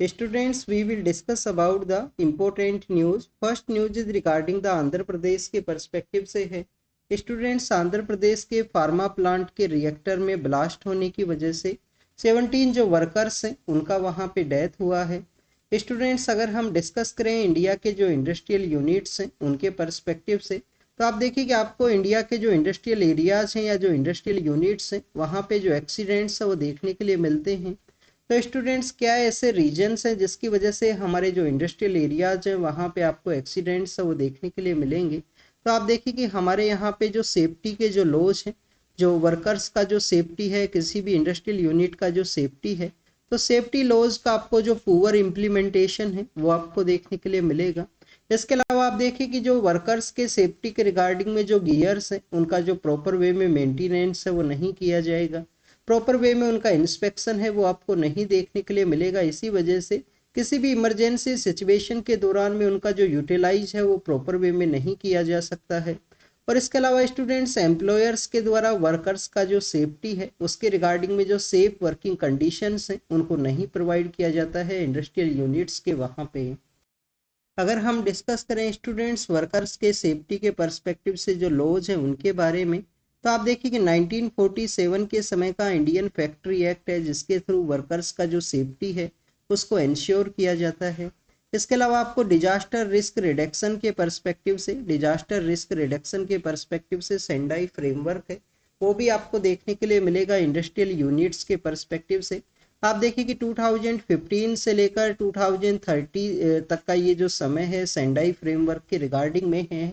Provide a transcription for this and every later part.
Students, we will discuss about the important news. First news is regarding the Andhra Pradesh के perspective से है। Students, Andhra Pradesh के pharma plant के reactor में ब्लास्ट होने की वजह से 17 जो वर्कर्स हैं उनका वहां पे डेथ हुआ है। स्टूडेंट्स, अगर हम डिस्कस करें इंडिया के जो इंडस्ट्रियल यूनिट्स हैं उनके पर्सपेक्टिव से, तो आप देखिए कि आपको इंडिया के जो इंडस्ट्रियल एरियाज हैं या जो इंडस्ट्रियल यूनिट्स हैं वहाँ पे जो एक्सीडेंट्स हैं वो देखने के लिए मिलते हैं। तो स्टूडेंट्स, क्या ऐसे रीजन्स हैं जिसकी वजह से हमारे जो इंडस्ट्रियल एरियाज हैं वहाँ पे आपको एक्सीडेंट्स हैं वो देखने के लिए मिलेंगे? तो आप देखिए कि हमारे यहाँ पे जो सेफ्टी के जो लॉज हैं, जो वर्कर्स का जो सेफ्टी है, किसी भी इंडस्ट्रियल यूनिट का जो सेफ्टी है, तो सेफ्टी लॉज का आपको जो पुअर इम्प्लीमेंटेशन है वो आपको देखने के लिए मिलेगा। इसके अलावा आप देखिए कि जो वर्कर्स के सेफ्टी के रिगार्डिंग में जो गियर्स हैं उनका जो प्रॉपर वे में मेंटेनेंस है वो नहीं किया जाएगा, प्रॉपर वे में उनका इंस्पेक्शन है वो आपको नहीं देखने के लिए मिलेगा। इसी वजह से किसी भी इमरजेंसी सिचुएशन के दौरान में उनका जो यूटिलाइज है वो प्रॉपर वे में नहीं किया जा सकता है। और इसके अलावा स्टूडेंट्स, एम्प्लॉयर्स के द्वारा वर्कर्स का जो सेफ्टी है उसके रिगार्डिंग में जो सेफ वर्किंग कंडीशंस हैं उनको नहीं प्रोवाइड किया जाता है इंडस्ट्रियल यूनिट्स के वहाँ पे। अगर हम डिस्कस करें स्टूडेंट्स वर्कर्स के सेफ्टी के पर्सपेक्टिव से जो लॉज हैं उनके बारे में, तो आप देखिए कि 1947 के समय का इंडियन फैक्ट्री एक्ट है जिसके थ्रू वर्कर्स का जो सेफ्टी है उसको इंश्योर किया जाता है। इसके अलावा आपको डिजास्टर रिस्क रिडक्शन के पर्सपेक्टिव से सेंडाई फ्रेमवर्क है वो भी आपको देखने के लिए मिलेगा इंडस्ट्रियल यूनिट्स के पर्सपेक्टिव से। आप देखिए कि 2015 से लेकर 2030 तक का ये जो समय है सेंडाई फ्रेमवर्क के रिगार्डिंग में है,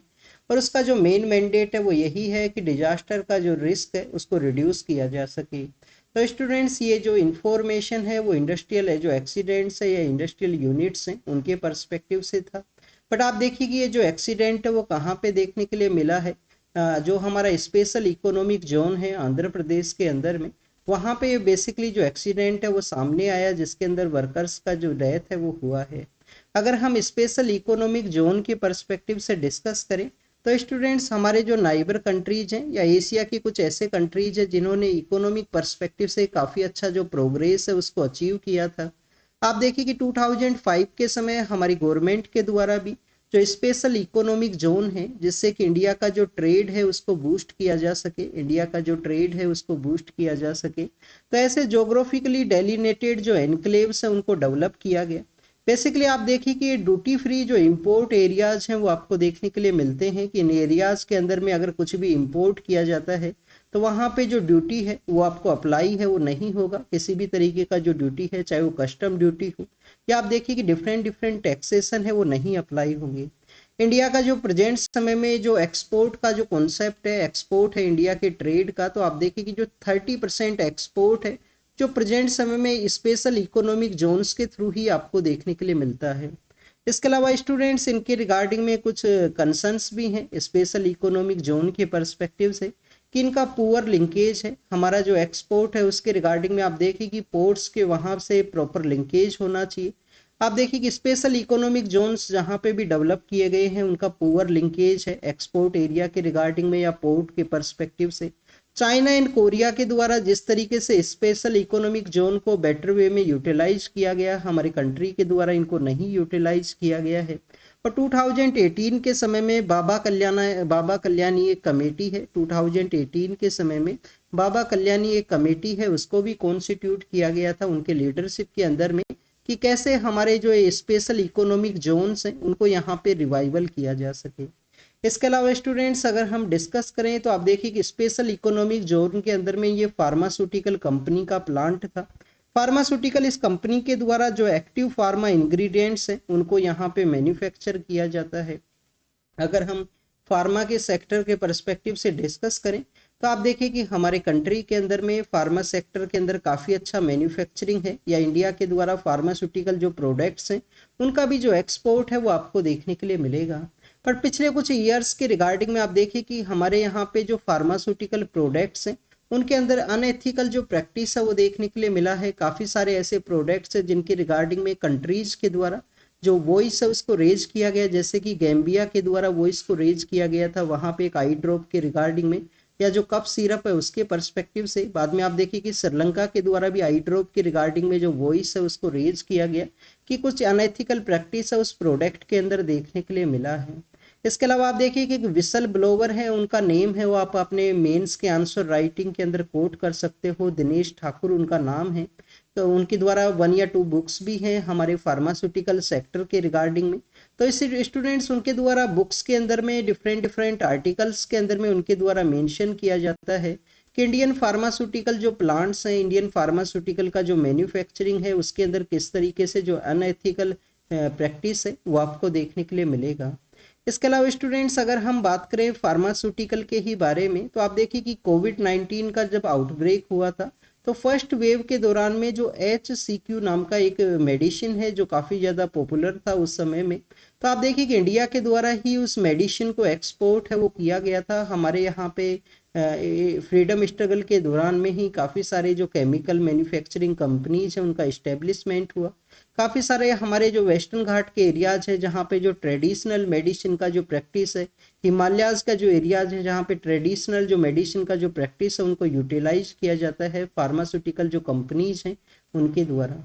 और उसका जो मेन मैंडेट है वो यही है कि डिजास्टर का जो रिस्क है उसको रिड्यूस किया जा सके। तो स्टूडेंट्स, ये जो इंफॉर्मेशन है वो इंडस्ट्रियल है जो एक्सीडेंट्स है या इंडस्ट्रियल यूनिट्स हैं उनके पर्सपेक्टिव से था। बट आप देखिए कि ये जो एक्सीडेंट है वो कहाँ पे देखने के लिए मिला है, जो हमारा स्पेशल इकोनॉमिक जोन है आंध्र प्रदेश के अंदर में, वहाँ पे बेसिकली जो एक्सीडेंट है वो सामने आया जिसके अंदर वर्कर्स का जो डेथ है वो हुआ है। अगर हम स्पेशल इकोनॉमिक जोन के पर्सपेक्टिव से डिस्कस करें, तो स्टूडेंट्स हमारे जो नाइबर कंट्रीज हैं या एशिया की कुछ ऐसे कंट्रीज हैं जिन्होंने इकोनॉमिक पर्सपेक्टिव से काफ़ी अच्छा जो प्रोग्रेस है उसको अचीव किया था। आप देखिए कि 2005 के समय हमारी गवर्नमेंट के द्वारा भी जो स्पेशल इकोनॉमिक जोन है जिससे कि इंडिया का जो ट्रेड है उसको बूस्ट किया जा सके, इंडिया का जो ट्रेड है उसको बूस्ट किया जा सके, तो ऐसे जोग्राफिकली डेलिनेटेड जो एनक्लेव्स हैं उनको डेवलप किया गया। बेसिकली आप देखिए कि ये ड्यूटी फ्री जो इंपोर्ट एरियाज हैं वो आपको देखने के लिए मिलते हैं कि इन एरियाज के अंदर में अगर कुछ भी इंपोर्ट किया जाता है तो वहाँ पे जो ड्यूटी है वो आपको अप्लाई है वो नहीं होगा, किसी भी तरीके का जो ड्यूटी है चाहे वो कस्टम ड्यूटी हो या आप देखिए कि डिफरेंट डिफरेंट टैक्सेशन है वो नहीं अप्लाई होंगे। इंडिया का जो प्रेजेंट समय में जो एक्सपोर्ट का जो कॉन्सेप्ट है, एक्सपोर्ट है इंडिया के ट्रेड का, तो आप देखिए कि जो 30% एक्सपोर्ट है जो प्रेजेंट समय में स्पेशल इकोनॉमिक जोन्स के थ्रू ही आपको देखने के लिए मिलता है। इसके अलावा स्टूडेंट्स इनके रिगार्डिंग में कुछ कंसर्न्स भी हैं स्पेशल इकोनॉमिक जोन के पर्सपेक्टिव से कि इनका पुअर लिंकेज है, हमारा जो एक्सपोर्ट है उसके रिगार्डिंग में आप देखिए कि पोर्ट्स के वहाँ से प्रॉपर लिंकेज होना चाहिए। आप देखिए कि स्पेशल इकोनॉमिक जोन्स जहाँ पे भी डेवलप किए गए हैं उनका पुअर लिंकेज है एक्सपोर्ट एरिया के रिगार्डिंग में या पोर्ट के पर्सपेक्टिव से। चाइना एंड कोरिया के द्वारा जिस तरीके से स्पेशल इकोनॉमिक जोन को बेटर वे में यूटिलाइज किया गया, हमारे कंट्री के द्वारा इनको नहीं यूटिलाइज किया गया है। और 2018 के समय में बाबा कल्याणी एक कमेटी है, 2018 के समय में बाबा कल्याणी एक कमेटी है उसको भी कॉन्स्टिट्यूट किया गया था उनके लीडरशिप के अंदर में कि कैसे हमारे जो स्पेशल इकोनॉमिक जोन्स हैं उनको यहाँ पे रिवाइवल किया जा सके। इसके अलावा स्टूडेंट्स अगर हम डिस्कस करें तो आप देखिए कि स्पेशल इकोनॉमिक जोन के अंदर में ये फार्मास्यूटिकल कंपनी का प्लांट था। फार्मास्यूटिकल इस कंपनी के द्वारा जो एक्टिव फार्मा इंग्रेडिएंट्स हैं उनको यहाँ पे मैन्युफैक्चर किया जाता है। अगर हम फार्मा के सेक्टर के पर्सपेक्टिव से डिस्कस करें तो आप देखिए कि हमारे कंट्री के अंदर में फार्मा सेक्टर के अंदर काफ़ी अच्छा मैन्युफैक्चरिंग है या इंडिया के द्वारा फार्मास्यूटिकल जो प्रोडक्ट्स हैं उनका भी जो एक्सपोर्ट है वो आपको देखने के लिए मिलेगा। पर पिछले कुछ ईयर्स के रिगार्डिंग में आप देखिए कि हमारे यहाँ पे जो फार्मास्यूटिकल प्रोडक्ट्स हैं उनके अंदर अनएथिकल जो प्रैक्टिस है वो देखने के लिए मिला है। काफ़ी सारे ऐसे प्रोडक्ट्स हैं जिनके रिगार्डिंग में कंट्रीज के द्वारा जो वॉइस है उसको रेज किया गया, जैसे कि गैम्बिया के द्वारा वॉइस को रेज किया गया था, वहाँ पे एक आई ड्रॉप के रिगार्डिंग में या जो कफ सिरप है उसके पर्सपेक्टिव से। बाद में आप देखिए कि श्रीलंका के द्वारा भी आई ड्रॉप के रिगार्डिंग में जो वॉइस है उसको रेज किया गया कि कुछ अनएथिकल प्रैक्टिस है उस प्रोडक्ट के अंदर देखने के लिए मिला है। इसके अलावा आप देखिए कि विसल ब्लोवर है, उनका नेम है, वो आप अपने मेंस के आंसर राइटिंग के अंदर कोट कर सकते हो, दिनेश ठाकुर उनका नाम है। तो उनके द्वारा 1 या 2 बुक्स भी हैं हमारे फार्मास्यूटिकल सेक्टर के रिगार्डिंग में। तो इससे स्टूडेंट्स उनके द्वारा बुक्स के अंदर में डिफरेंट डिफरेंट आर्टिकल्स के अंदर में उनके द्वारा मेंशन किया जाता है कि इंडियन फार्मास्यूटिकल जो प्लांट्स हैं, इंडियन फार्मास्यूटिकल का जो मैन्युफैक्चरिंग है उसके अंदर किस तरीके से जो अनएथिकल प्रैक्टिस है वो आपको देखने के लिए मिलेगा। इसके अलावा स्टूडेंट्स अगर हम बात करें फार्मास्यूटिकल के ही बारे में, तो आप देखिए कि कोविड-19 का जब आउटब्रेक हुआ था तो फर्स्ट वेव के दौरान में जो HCQ नाम का एक मेडिसिन है जो काफ़ी ज़्यादा पॉपुलर था उस समय में, तो आप देखिए कि इंडिया के द्वारा ही उस मेडिसिन को एक्सपोर्ट है वो किया गया था। हमारे यहाँ पे फ्रीडम स्ट्रगल के दौरान में ही काफ़ी सारे जो केमिकल मैन्युफैक्चरिंग कंपनीज हैं उनका इस्टेब्लिशमेंट हुआ। काफ़ी सारे हमारे जो वेस्टर्न घाट के एरियाज है जहाँ पे जो ट्रेडिशनल मेडिसिन का जो प्रैक्टिस है, हिमालयाज का जो एरियाज है जहाँ पे ट्रेडिशनल जो मेडिसिन का जो प्रैक्टिस है उनको यूटिलाइज किया जाता है फार्मास्यूटिकल जो कंपनीज हैं उनके द्वारा।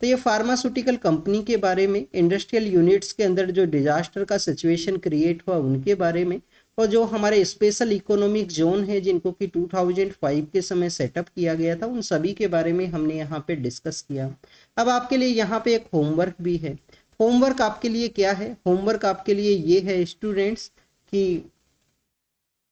तो ये फार्मास्यूटिकल कंपनी के बारे में, इंडस्ट्रियल यूनिट्स के अंदर जो डिजास्टर का सिचुएशन क्रिएट हुआ उनके बारे में, और जो हमारे स्पेशल इकोनॉमिक जोन है जिनको कि 2005 के समय सेटअप किया गया था उन सभी के बारे में हमने यहाँ पे डिस्कस किया। अब आपके लिए यहाँ पे एक होमवर्क भी है। होमवर्क आपके लिए क्या है? होमवर्क आपके लिए ये है स्टूडेंट्स कि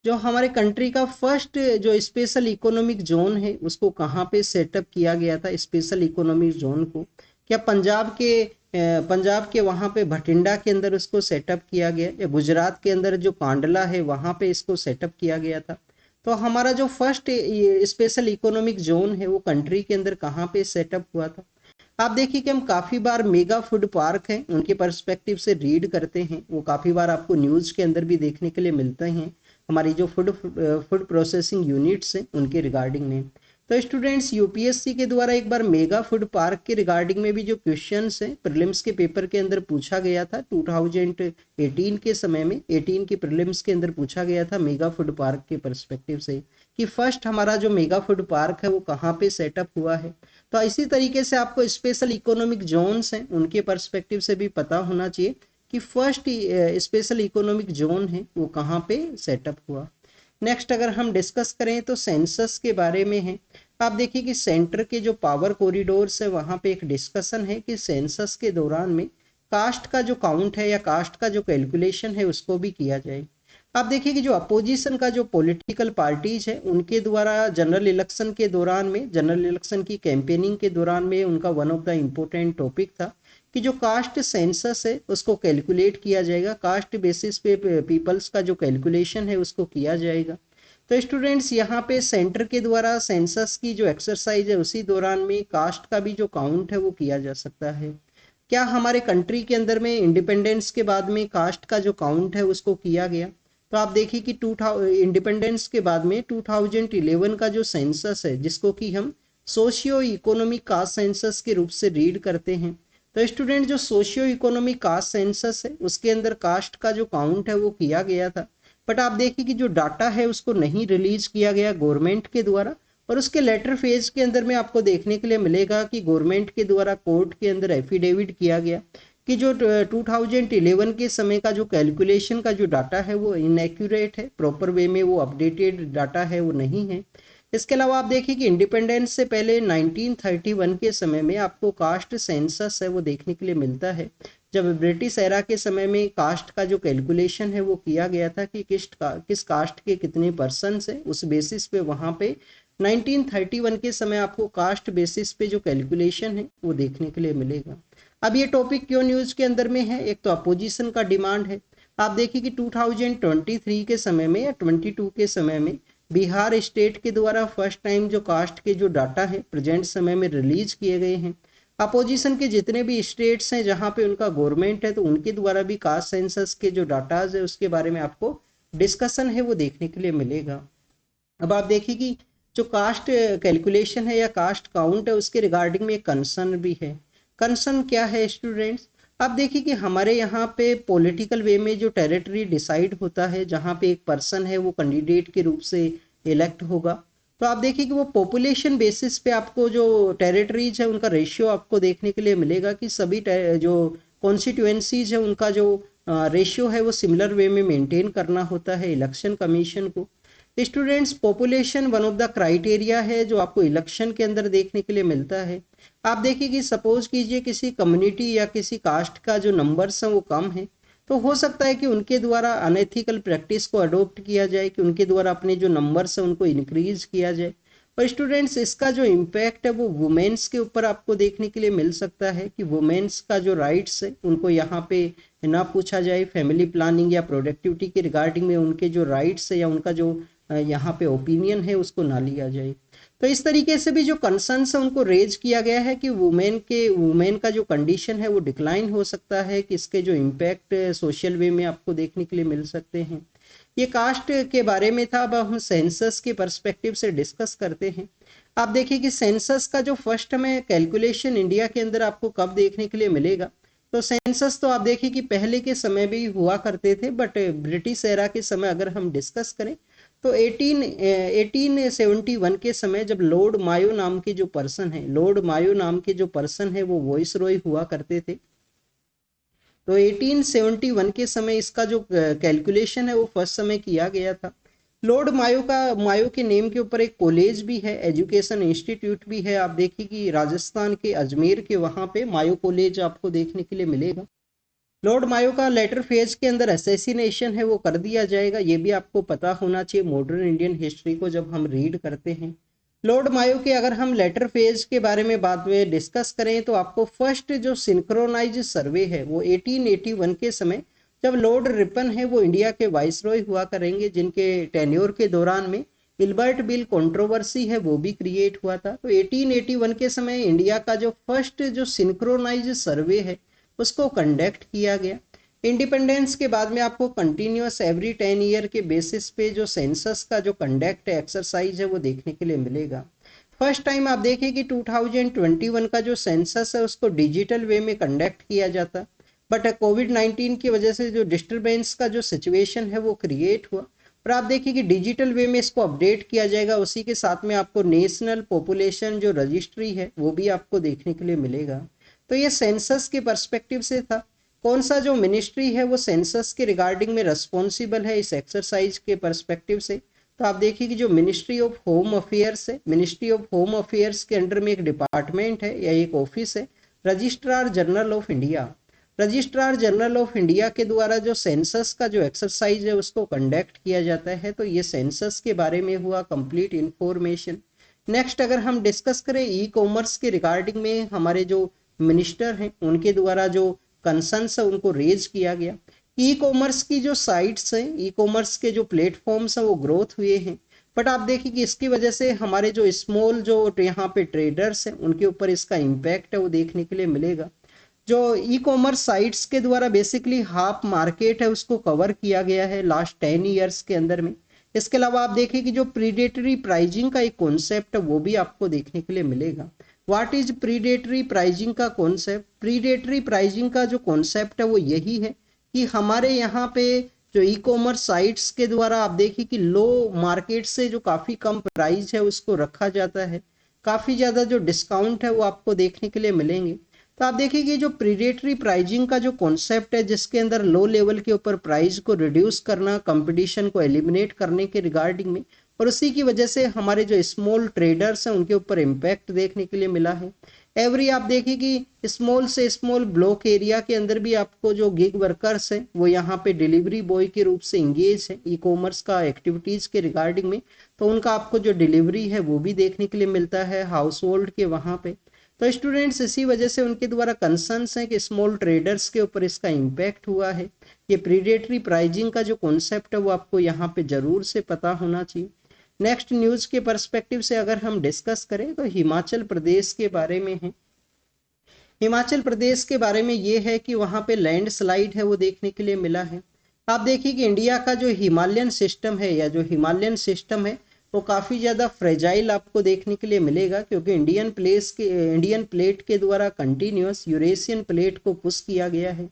जो हमारे कंट्री का फर्स्ट जो स्पेशल इकोनॉमिक जोन है उसको कहाँ पे सेटअप किया गया था। स्पेशल इकोनॉमिक जोन को क्या पंजाब के वहाँ पे भटिंडा के अंदर उसको सेटअप किया गया, या गुजरात के अंदर जो कांडला है वहाँ पे इसको सेटअप किया गया था। तो हमारा जो फर्स्ट स्पेशल इकोनॉमिक जोन है वो कंट्री के अंदर कहाँ पे सेटअप हुआ था। आप देखिए कि हम काफ़ी बार मेगा फूड पार्क हैं उनके पर्सपेक्टिव से रीड करते हैं, वो काफ़ी बार आपको न्यूज़ के अंदर भी देखने के लिए मिलते हैं हमारी जो फूड प्रोसेसिंग यूनिट्स हैं उनके रिगार्डिंग में। तो स्टूडेंट्स यूपीएससी के द्वारा एक बार मेगा फूड पार्क के रिगार्डिंग में भी जो क्वेश्चंस हैं प्रीलिम्स के पेपर के अंदर पूछा गया था 2018 के समय में, 18 के प्रीलिम्स के अंदर पूछा गया था मेगा फूड पार्क के पर्सपेक्टिव से कि फर्स्ट हमारा जो मेगा फूड पार्क है वो कहाँ पे सेटअप हुआ है। तो इसी तरीके से आपको स्पेशल इकोनॉमिक जोन्स हैं उनके पर्सपेक्टिव से भी पता होना चाहिए कि फर्स्ट स्पेशल इकोनॉमिक जोन है वो कहाँ पे सेटअप हुआ। नेक्स्ट अगर हम डिस्कस करें तो सेंसस के बारे में है। आप देखिए कि सेंटर के जो पावर कॉरिडोर्स है वहाँ पे एक डिस्कशन है कि सेंसस के दौरान में कास्ट का जो काउंट है या कास्ट का जो कैलकुलेशन है उसको भी किया जाए। आप देखिए कि जो अपोजिशन का जो पॉलिटिकल पार्टीज है उनके द्वारा जनरल इलेक्शन के दौरान में, जनरल इलेक्शन की कैंपेनिंग के दौरान में उनका one of the important topic था कि जो कास्ट सेंसस है उसको कैलकुलेट किया जाएगा, कास्ट बेसिस पे पीपल्स का जो कैलकुलेशन है उसको किया जाएगा। तो स्टूडेंट्स यहाँ पे सेंटर के द्वारा सेंसस की जो एक्सरसाइज है उसी दौरान में कास्ट का भी जो काउंट है वो किया जा सकता है। क्या हमारे कंट्री के अंदर में इंडिपेंडेंस के बाद में कास्ट का जो काउंट है उसको किया गया? तो आप देखिए कि इंडिपेंडेंस के बाद में 2011 का जो सेंसस है जिसको कि हम सोशियो इकोनॉमिक कास्ट सेंसस के रूप से रीड करते हैं। तो स्टूडेंट जो सोशियो इकोनॉमिक कास्ट सेंसस है उसके अंदर कास्ट का जो काउंट है वो किया गया था, बट आप देखिए कि जो डाटा है उसको नहीं रिलीज किया गया गवर्नमेंट के द्वारा, और उसके लेटर फेज के अंदर में आपको देखने के लिए मिलेगा कि गवर्नमेंट के द्वारा कोर्ट के अंदर एफिडेविट किया गया कि जो 2011 के समय का जो कैलकुलेशन का जो डाटा है वो इनएक्यूरेट है, प्रॉपर वे में वो अपडेटेड डाटा है वो नहीं है। इसके अलावा आप देखिए कि इंडिपेंडेंस से पहले 1931 के समय में आपको कास्ट सेंसस है वो देखने के लिए मिलता है, जब ब्रिटिश एरा के समय में कास्ट का जो कैलकुलेशन है वो किया गया था कि किस कास्ट के कितने पर्सन्स हैं, उस बेसिस पे वहाँ पे 1931 के समय आपको कास्ट बेसिस पे जो कैलकुलेशन है वो देखने के लिए मिलेगा। अब ये टॉपिक क्यों न्यूज़ के अंदर में है? एक तो अपोजिशन का डिमांड है। आप देखिए कि 2023 के समय में या 22 के समय में बिहार स्टेट के द्वारा फर्स्ट टाइम जो कास्ट के जो डाटा है प्रेजेंट समय में रिलीज किए गए हैं। अपोजिशन के जितने भी स्टेट्स हैं जहां पे उनका गवर्नमेंट है तो उनके द्वारा भी कास्ट सेंसस के जो डाटाज है उसके बारे में आपको डिस्कशन है वो देखने के लिए मिलेगा। अब आप देखिए कि जो कास्ट कैलकुलेशन है या कास्ट काउंट है उसके रिगार्डिंग में कंसर्न भी है। कंसर्न क्या है स्टूडेंट्स? आप देखिए कि हमारे यहाँ पे पॉलिटिकल वे में जो टेरिटरी डिसाइड होता है, जहाँ पे एक पर्सन है वो कैंडिडेट के रूप से इलेक्ट होगा। तो आप देखिए कि वो पॉपुलेशन बेसिस पे आपको जो टेरिटरीज है उनका रेशियो आपको देखने के लिए मिलेगा कि सभी जो कॉन्स्टिट्यूएंसीज है उनका जो रेशियो है वो सिमिलर वे में मेंटेन करना होता है इलेक्शन कमीशन को। Students, population one of the criteria है जो आपको इलेक्शन के अंदर देखने के लिए मिलता है। आप देखिए कि सपोज कीजिए किसी कम्युनिटी या किसी कास्ट का जो नंबर्स है वो कम है, तो हो सकता है कि उनके द्वारा अनएथिकल प्रैक्टिस को अडॉप्ट किया जाए, कि उनके द्वारा अपने जो नंबर्स है उनको इंक्रीज किया जाए। और स्टूडेंट्स, इसका जो इम्पैक्ट है वो वुमेन्स के ऊपर आपको देखने के लिए मिल सकता है कि वुमेन्स का जो राइट्स है उनको यहाँ पे ना पूछा जाए, फैमिली प्लानिंग या प्रोडक्टिविटी के रिगार्डिंग में उनके जो राइट्स है या उनका जो यहाँ पे ओपिनियन है उसको ना लिया जाए। तो इस तरीके से भी जो कंसर्न्स है उनको रेज किया गया है कि वुमेन का जो कंडीशन है वो डिक्लाइन हो सकता है, कि इसके जो इम्पैक्ट सोशल वे में आपको देखने के लिए मिल सकते हैं। ये कास्ट के बारे में था। अब हम सेंसस के पर्सपेक्टिव से डिस्कस करते हैं। आप देखिए कि सेंसस का जो फर्स्ट में कैलकुलेशन इंडिया के अंदर आपको कब देखने के लिए मिलेगा, तो सेंसस तो आप देखिए कि पहले के समय भी हुआ करते थे, बट ब्रिटिश एरा के समय अगर हम डिस्कस करें तो 1871 के समय जब लॉर्ड मायो नाम के जो पर्सन है वो वॉइस रॉय हुआ करते थे, तो 1871 के समय इसका जो कैलकुलेशन है वो फर्स्ट समय किया गया था। लॉर्ड मायो के नेम के ऊपर एक कॉलेज भी है, एजुकेशन इंस्टीट्यूट भी है। आप देखिए कि राजस्थान के अजमेर के वहां पे मायो कॉलेज आपको देखने के लिए मिलेगा। लॉर्ड मायो का लेटर फेज के अंदर असैसिनेशन है वो कर दिया जाएगा, ये भी आपको पता होना चाहिए मॉडर्न इंडियन हिस्ट्री को जब हम रीड करते हैं। लॉर्ड मायो के अगर हम लेटर फेज के बारे में बाद में डिस्कस करें तो आपको फर्स्ट जो सिंक्रोनाइज सर्वे है वो 1881 के समय जब लॉर्ड रिपन है वो इंडिया के वाइसरॉय हुआ करेंगे, जिनके टेन्योर के दौरान में इल्बर्ट बिल कंट्रोवर्सी है वो भी क्रिएट हुआ था। तो 1881 के समय इंडिया का जो फर्स्ट जो सिंक्रोनाइज सर्वे है उसको कंडक्ट किया गया। इंडिपेंडेंस के बाद में आपको कंटिन्यूअस एवरी 10 ईयर के बेसिस पे जो सेंसस का जो कंडक्ट एक्सरसाइज है वो देखने के लिए मिलेगा। फर्स्ट टाइम आप देखें कि 2021 का जो सेंसस है उसको डिजिटल वे में कंडक्ट किया जाता, बट कोविड-19 की वजह से जो डिस्टर्बेंस का जो सिचुएशन है वो क्रिएट हुआ, और आप देखिए कि डिजिटल वे में इसको अपडेट किया जाएगा। उसी के साथ में आपको नेशनल पॉपुलेशन जो रजिस्ट्री है वो भी आपको देखने के लिए मिलेगा। तो ये सेंसस के पर्सपेक्टिव से था। कौन सा जो मिनिस्ट्री है वो सेंसस के रिगार्डिंग में रिस्पॉन्सिबल है इस एक्सरसाइज के पर्सपेक्टिव से, तो आप देखिए कि जो मिनिस्ट्री ऑफ होम अफेयर्स है, मिनिस्ट्री ऑफ होम अफेयर्स के अंडर में एक डिपार्टमेंट है या एक ऑफिस है, registrar general of India. Registrar general of India के द्वारा जो सेंसस का जो एक्सरसाइज है उसको कंडक्ट किया जाता है। तो ये सेंसस के बारे में हुआ कंप्लीट इंफॉर्मेशन। नेक्स्ट अगर हम डिस्कस करें ई कॉमर्स के रिगार्डिंग में, हमारे जो मिनिस्टर हैं उनके द्वारा जो कंसर्न्स है उनको रेज किया गया। ई कॉमर्स की जो साइट्स हैं, ई कॉमर्स के जो प्लेटफॉर्म्स हैं वो ग्रोथ हुए हैं, बट आप देखिए कि इसकी वजह से हमारे जो स्मॉल जो यहाँ पे ट्रेडर्स हैं उनके ऊपर इसका इम्पैक्ट है वो देखने के लिए मिलेगा। जो ई कॉमर्स साइट्स के द्वारा बेसिकली हाफ मार्केट है उसको कवर किया गया है लास्ट 10 ईयर्स के अंदर में। इसके अलावा आप देखिए कि जो प्रीडेटरी प्राइजिंग का एक कॉन्सेप्ट है वो भी आपको देखने के लिए मिलेगा। व्हाट इज प्रीडेटरी प्राइजिंग का कॉन्सेप्ट? प्रीडेटरी प्राइजिंग का जो कॉन्सेप्ट है वो यही है कि हमारे यहाँ पे जो ई कॉमर्स साइट्स के द्वारा आप देखिए कि लो मार्केट से जो काफी कम प्राइस है उसको रखा जाता है, काफी ज्यादा जो डिस्काउंट है वो आपको देखने के लिए मिलेंगे। तो आप देखिए कि जो प्रीडेटरी प्राइजिंग का जो कॉन्सेप्ट है जिसके अंदर लो लेवल के ऊपर प्राइस को रिड्यूस करना, कंपटीशन को एलिमिनेट करने के रिगार्डिंग में, और उसी की वजह से हमारे जो स्मॉल ट्रेडर्स हैं उनके ऊपर इम्पैक्ट देखने के लिए मिला है। एवरी आप देखिए कि स्मॉल से स्मॉल ब्लॉक एरिया के अंदर भी आपको जो गिग वर्कर्स हैं वो यहाँ पे डिलीवरी बॉय के रूप से इंगेज है ई कॉमर्स का एक्टिविटीज के रिगार्डिंग में, तो उनका आपको जो डिलीवरी है वो भी देखने के लिए मिलता है हाउस होल्ड के वहाँ पे। तो स्टूडेंट्स इसी वजह से उनके द्वारा कंसर्न्स हैं कि स्मॉल ट्रेडर्स के ऊपर इसका इम्पैक्ट हुआ है। ये प्रीडेटरी प्राइजिंग का जो कॉन्सेप्ट है वो आपको यहाँ पे जरूर से पता होना चाहिए। नेक्स्ट न्यूज के पर्सपेक्टिव से अगर हम डिस्कस करें तो हिमाचल प्रदेश के बारे में है। हिमाचल प्रदेश के बारे में ये है कि वहाँ पे लैंडस्लाइड है वो देखने के लिए मिला है। आप देखिए कि इंडिया का जो हिमालयन सिस्टम है या जो हिमालयन सिस्टम है वो काफ़ी ज़्यादा फ्रेजाइल आपको देखने के लिए मिलेगा, क्योंकि इंडियन प्लेट के द्वारा कंटिन्यूस यूरेशियन प्लेट को पुश किया गया है।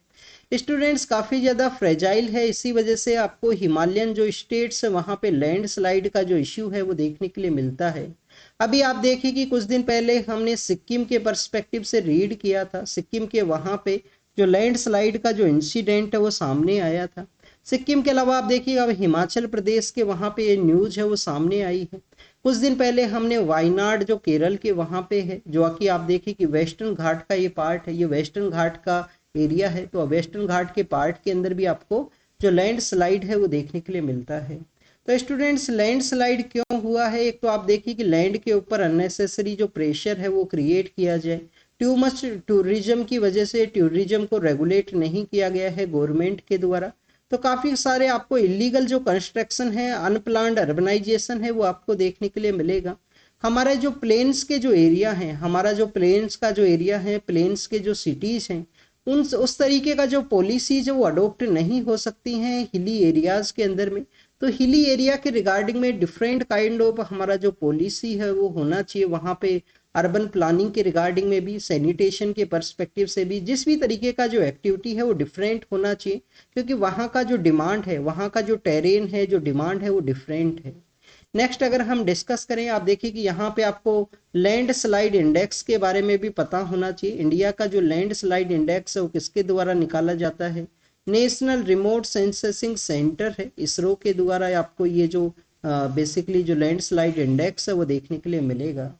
स्टूडेंट्स काफ़ी ज़्यादा फ्रेजाइल है, इसी वजह से आपको हिमालयन जो स्टेट्स है वहाँ पे लैंडस्लाइड का जो इश्यू है वो देखने के लिए मिलता है। अभी आप देखिए कि कुछ दिन पहले हमने सिक्किम के पर्सपेक्टिव से रीड किया था, सिक्किम के वहाँ पे जो लैंडस्लाइड का जो इंसिडेंट है वो सामने आया था। सिक्किम के अलावा आप देखिए अब हिमाचल प्रदेश के वहाँ पे ये न्यूज है वो सामने आई है। कुछ दिन पहले हमने वायनाड जो केरल के वहाँ पे है, जो कि आप देखिए कि वेस्टर्न घाट का ये पार्ट है, ये वेस्टर्न घाट का एरिया है, तो वेस्टर्न घाट के पार्ट के अंदर भी आपको जो लैंडस्लाइड है वो देखने के लिए मिलता है। तो स्टूडेंट्स लैंडस्लाइड क्यों हुआ है, एक तो आप देखिए कि लैंड के ऊपर अननेसेसरी जो प्रेशर है वो क्रिएट किया जाए, टू मच टूरिज्म की वजह से टूरिज्म को रेगुलेट नहीं किया गया है गवर्नमेंट के द्वारा, तो काफ़ी सारे आपको इलीगल जो कंस्ट्रक्शन है, अनप्लान्ड अर्बनाइजेशन है वो आपको देखने के लिए मिलेगा। हमारे जो प्लेन्स के जो एरिया हैं, हमारा जो प्लेन्स का जो एरिया है, प्लेन्स के जो सिटीज़ हैं, उस तरीके का जो पॉलिसीज है वो अडोप्ट नहीं हो सकती हैं हिली एरियाज के अंदर में। तो हिली एरिया के रिगार्डिंग में डिफरेंट काइंड ऑफ हमारा जो पॉलिसी है वो होना चाहिए वहाँ पे। अर्बन प्लानिंग के रिगार्डिंग में भी, सैनिटेशन के पर्सपेक्टिव से भी, जिस भी तरीके का जो एक्टिविटी है वो डिफरेंट होना चाहिए, क्योंकि वहाँ का जो डिमांड है, वहाँ का जो टेरेन है, जो डिमांड है वो डिफरेंट है। नेक्स्ट अगर हम डिस्कस करें, आप देखिए कि यहाँ पे आपको लैंड स्लाइड इंडेक्स के बारे में भी पता होना चाहिए। इंडिया का जो लैंड स्लाइड इंडेक्स है वो किसके द्वारा निकाला जाता है, नेशनल रिमोट सेंसिंग सेंटर है, इसरो के द्वारा आपको ये जो बेसिकली जो लैंड स्लाइड इंडेक्स है वो देखने के लिए मिलेगा।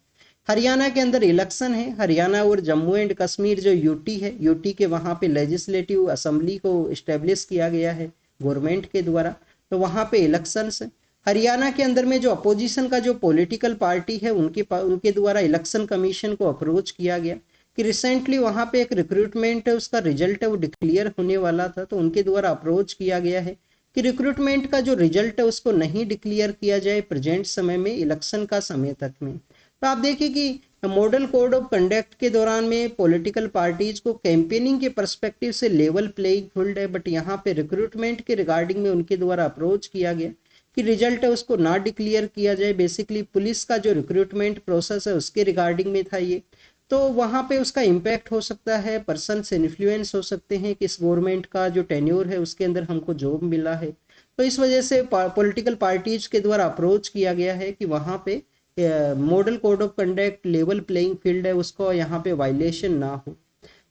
हरियाणा के अंदर इलेक्शन है, हरियाणा और जम्मू एंड कश्मीर जो यूटी है, यूटी के वहाँ पे लेजिस्लेटिव असेंबली को इस्टेब्लिश किया गया है गवर्नमेंट के द्वारा, तो वहाँ पे इलेक्शंस है। हरियाणा के अंदर में जो अपोजिशन का जो पॉलिटिकल पार्टी है उनके द्वारा इलेक्शन कमीशन को अप्रोच किया गया कि रिसेंटली वहाँ पे एक रिक्रूटमेंट है, उसका रिजल्ट है वो डिक्लेयर होने वाला था, तो उनके द्वारा अप्रोच किया गया है कि रिक्रूटमेंट का जो रिजल्ट है उसको नहीं डिक्लेयर किया जाए प्रेजेंट समय में, इलेक्शन का समय तक में। तो आप देखिए कि मॉडल कोड ऑफ कंडक्ट के दौरान में पॉलिटिकल पार्टीज को कैंपेनिंग के पर्सपेक्टिव से लेवल प्लेइंग फील्ड है, बट यहाँ पे रिक्रूटमेंट के रिगार्डिंग में उनके द्वारा अप्रोच किया गया कि रिजल्ट है उसको ना डिक्लेयर किया जाए। बेसिकली पुलिस का जो रिक्रूटमेंट प्रोसेस है उसके रिगार्डिंग में था ये, तो वहाँ पे उसका इम्पैक्ट हो सकता है, पर्सन से इन्फ्लुएंस हो सकते हैं कि इस गवर्नमेंट का जो टेन्योर है उसके अंदर हमको जॉब मिला है। तो इस वजह से पॉलिटिकल पार्टीज के द्वारा अप्रोच किया गया है कि वहाँ पे model code of conduct level playing field है उसको यहाँ पे वायलेशन ना हो।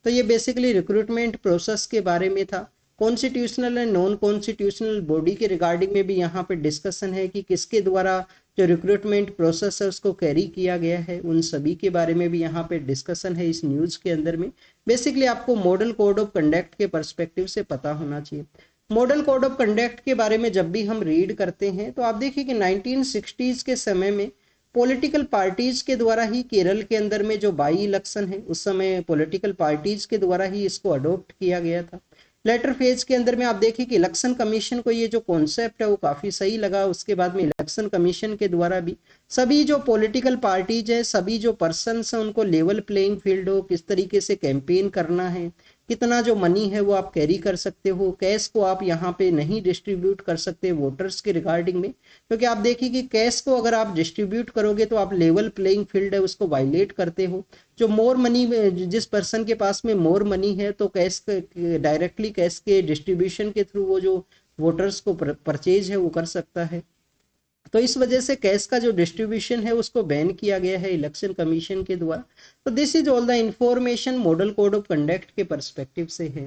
तो ये बेसिकली रिक्रूटमेंट प्रोसेस के बारे में था। Constitutional and non constitutional body के रिगार्डिंग में भी यहाँ पे डिस्कशन है कि किसके द्वारा जो रिक्रूटमेंट प्रोसेस है उसको कैरी किया गया है, उन सभी के बारे में भी यहाँ पे डिस्कशन है इस न्यूज़ के अंदर में। बेसिकली आपको मॉडल कोड ऑफ कंडक्ट के पर्सपेक्टिव से पता होना चाहिए। मॉडल कोड ऑफ कंडक्ट के बारे में जब भी हम रीड करते हैं तो आप देखिए कि 1960s के समय में पॉलिटिकल पार्टीज के द्वारा ही केरल के अंदर में जो बाई इलेक्शन है उस समय पॉलिटिकल पार्टीज के द्वारा ही इसको अडॉप्ट किया गया था। लेटर फेज के अंदर में आप देखिए कि इलेक्शन कमीशन को ये जो कॉन्सेप्ट है वो काफी सही लगा। उसके बाद में इलेक्शन कमीशन के द्वारा भी सभी जो पॉलिटिकल पार्टीज है, सभी जो पर्सन है, उनको लेवल प्लेइंग फील्ड हो, किस तरीके से कैंपेन करना है, कितना जो मनी है वो आप कैरी कर सकते हो, कैश को आप यहाँ पे नहीं डिस्ट्रीब्यूट कर सकते वोटर्स के रिगार्डिंग में, क्योंकि आप देखिए कि कैश को अगर आप डिस्ट्रीब्यूट करोगे तो आप लेवल प्लेइंग फील्ड है उसको वायलेट करते हो। जो मोर मनी, जिस पर्सन के पास में मोर मनी है तो कैश डायरेक्टली कैश के डिस्ट्रीब्यूशन के थ्रू वो जो वोटर्स को परचेज है वो कर सकता है। तो इस वजह से कैश का जो डिस्ट्रीब्यूशन है उसको बैन किया गया है इलेक्शन कमीशन के द्वारा। तो this is all the information model code of conduct के पर्सपेक्टिव से है।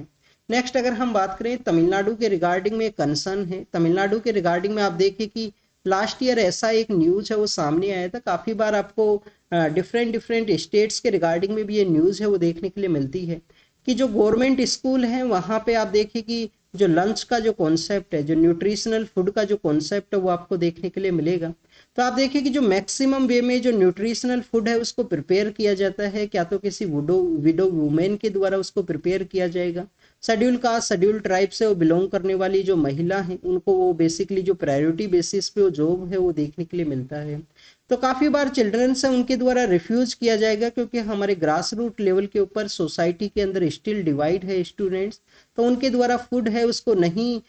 नेक्स्ट अगर हम बात करें तमिलनाडु के रिगार्डिंग में कंसर्न है, तमिलनाडु के रिगार्डिंग में आप देखिए कि लास्ट ईयर ऐसा एक न्यूज है वो सामने आया था। काफी बार आपको डिफरेंट डिफरेंट स्टेट्स के रिगार्डिंग में भी ये न्यूज है वो देखने के लिए मिलती है कि जो गवर्नमेंट स्कूल है वहाँ पे आप देखिए कि जो लंच का जो कॉन्सेप्ट है, जो न्यूट्रिशनल फूड का जो कॉन्सेप्ट है वो आपको देखने के लिए मिलेगा। तो आप देखिए कि जो मैक्सिमम वे में जो न्यूट्रिशनल फूड है उसको प्रिपेयर किया जाता है, क्या तो किसी विडो वुमेन के द्वारा उसको प्रिपेयर किया जाएगा। शेड्यूल कास्ट शेड्यूल ट्राइब से वो बिलोंग करने वाली जो महिला है उनको वो बेसिकली जो प्रायोरिटी बेसिस पे वो जॉब है वो देखने के लिए मिलता है। तो काफ़ी बार चिल्ड्रंस है उनके द्वारा रिफ्यूज किया जाएगा, क्योंकि हमारे ग्रास रूट लेवल के ऊपर सोसाइटी के अंदर स्टिल डिवाइड है स्टूडेंट्स, तो उनके द्वारा फूड है उसको नहीं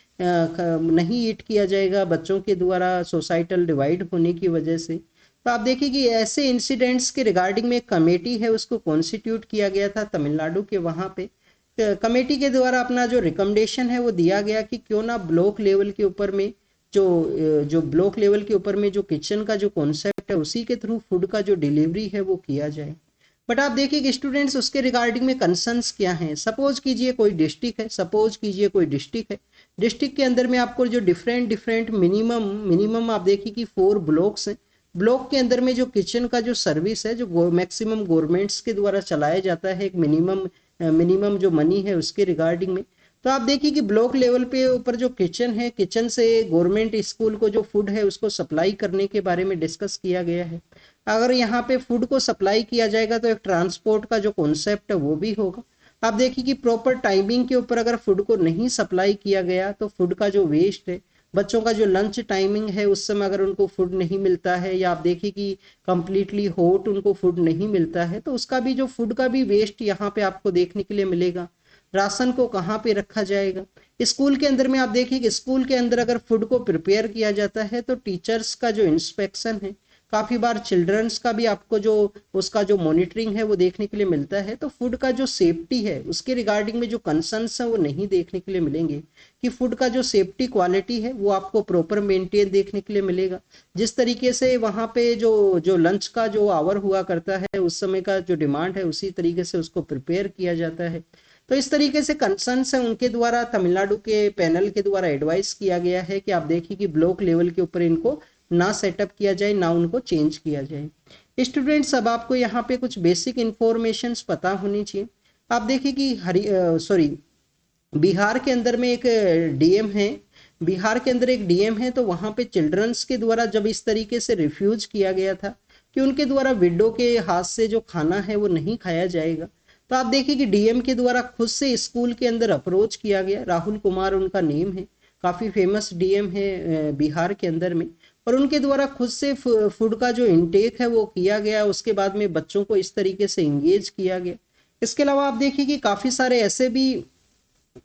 ईट किया जाएगा बच्चों के द्वारा सोसाइटल डिवाइड होने की वजह से। तो आप देखिए कि ऐसे इंसिडेंट्स के रिगार्डिंग में एक कमेटी है उसको कॉन्स्टिट्यूट किया गया था तमिलनाडु के वहाँ पे। कमेटी के द्वारा अपना जो रिकमेंडेशन है वो दिया गया कि क्यों ना ब्लॉक लेवल के ऊपर में जो ब्लॉक लेवल के ऊपर में जो किचन का जो कॉन्सेप्ट है उसी के थ्रू फूड का जो डिलीवरी है वो किया जाए। बट आप देखिए कि स्टूडेंट्स उसके रिगार्डिंग में कंसर्न्स क्या हैं। सपोज कीजिए कोई डिस्ट्रिक्ट है, डिस्ट्रिक्ट के अंदर में आपको जो डिफरेंट डिफरेंट मिनिमम आप देखिए कि 4 ब्लॉक्स हैं। ब्लॉक के अंदर में जो किचन का जो सर्विस है जो मैक्सिमम गवर्नमेंट्स के द्वारा चलाया जाता है, एक मिनिमम जो मनी है उसके रिगार्डिंग में। तो आप देखिए कि ब्लॉक लेवल पे ऊपर जो किचन है, किचन से गवर्नमेंट स्कूल को जो फूड है उसको सप्लाई करने के बारे में डिस्कस किया गया है। अगर यहाँ पे फूड को सप्लाई किया जाएगा तो एक ट्रांसपोर्ट का जो कॉन्सेप्ट है वो भी होगा। आप देखिए कि प्रॉपर टाइमिंग के ऊपर अगर फूड को नहीं सप्लाई किया गया तो फूड का जो वेस्ट है, बच्चों का जो लंच टाइमिंग है उस समय अगर उनको फूड नहीं मिलता है, या आप देखिए कि कंप्लीटली हॉट उनको फूड नहीं मिलता है, तो उसका भी जो फूड का भी वेस्ट यहाँ पे आपको देखने के लिए मिलेगा। राशन को कहाँ पे रखा जाएगा। स्कूल के अंदर में आप देखिए कि स्कूल के अंदर अगर फूड को प्रिपेयर किया जाता है तो टीचर्स का जो इंस्पेक्शन है, काफी बार चिल्ड्रंस का भी आपको जो उसका जो मॉनिटरिंग है वो देखने के लिए मिलता है। तो फूड का जो सेफ्टी है उसके रिगार्डिंग में जो कंसर्न्स है वो नहीं देखने के लिए मिलेंगे कि फूड का जो सेफ्टी क्वालिटी है वो आपको प्रॉपर मेंटेन देखने के लिए मिलेगा। जिस तरीके से वहाँ पे जो जो लंच का जो आवर हुआ करता है उस समय का जो डिमांड है उसी तरीके से उसको प्रिपेयर किया जाता है। तो इस तरीके से कंसर्न्स है उनके द्वारा तमिलनाडु के पैनल के द्वारा एडवाइस किया गया है कि आप देखिए कि ब्लॉक लेवल के ऊपर इनको ना सेटअप किया जाए ना उनको चेंज किया जाए। स्टूडेंट्स अब आपको यहाँ पे कुछ बेसिक इंफॉर्मेशन पता होनी चाहिए। आप देखिए कि बिहार के अंदर में एक डीएम है, बिहार के अंदर एक डीएम है, तो वहां पे चिल्ड्रंस के द्वारा जब इस तरीके से रिफ्यूज किया गया था कि उनके द्वारा विडो के हाथ से जो खाना है वो नहीं खाया जाएगा, तो आप देखिए कि डीएम के द्वारा खुद से स्कूल के अंदर अप्रोच किया गया। राहुल कुमार उनका नेम है, काफी फेमस डीएम है बिहार के अंदर में, और उनके द्वारा खुद से फूड का जो इनटेक है वो किया गया। उसके बाद में बच्चों को इस तरीके से इंगेज किया गया। इसके अलावा आप देखिए कि काफी सारे ऐसे भी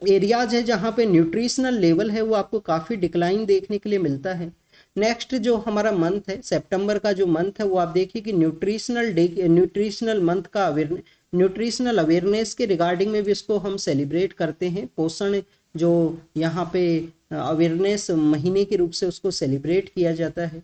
एरियाज है जहाँ पे न्यूट्रिशनल लेवल है वो आपको काफी डिक्लाइन देखने के लिए मिलता है। नेक्स्ट जो हमारा मंथ है सितंबर का जो मंथ है वो आप देखिए कि न्यूट्रिशनल मंथ का न्यूट्रिशनल अवेयरनेस के रिगार्डिंग में भी इसको हम सेलिब्रेट करते हैं। पोषण जो यहाँ पे अवेयरनेस महीने के रूप से उसको सेलिब्रेट किया जाता है।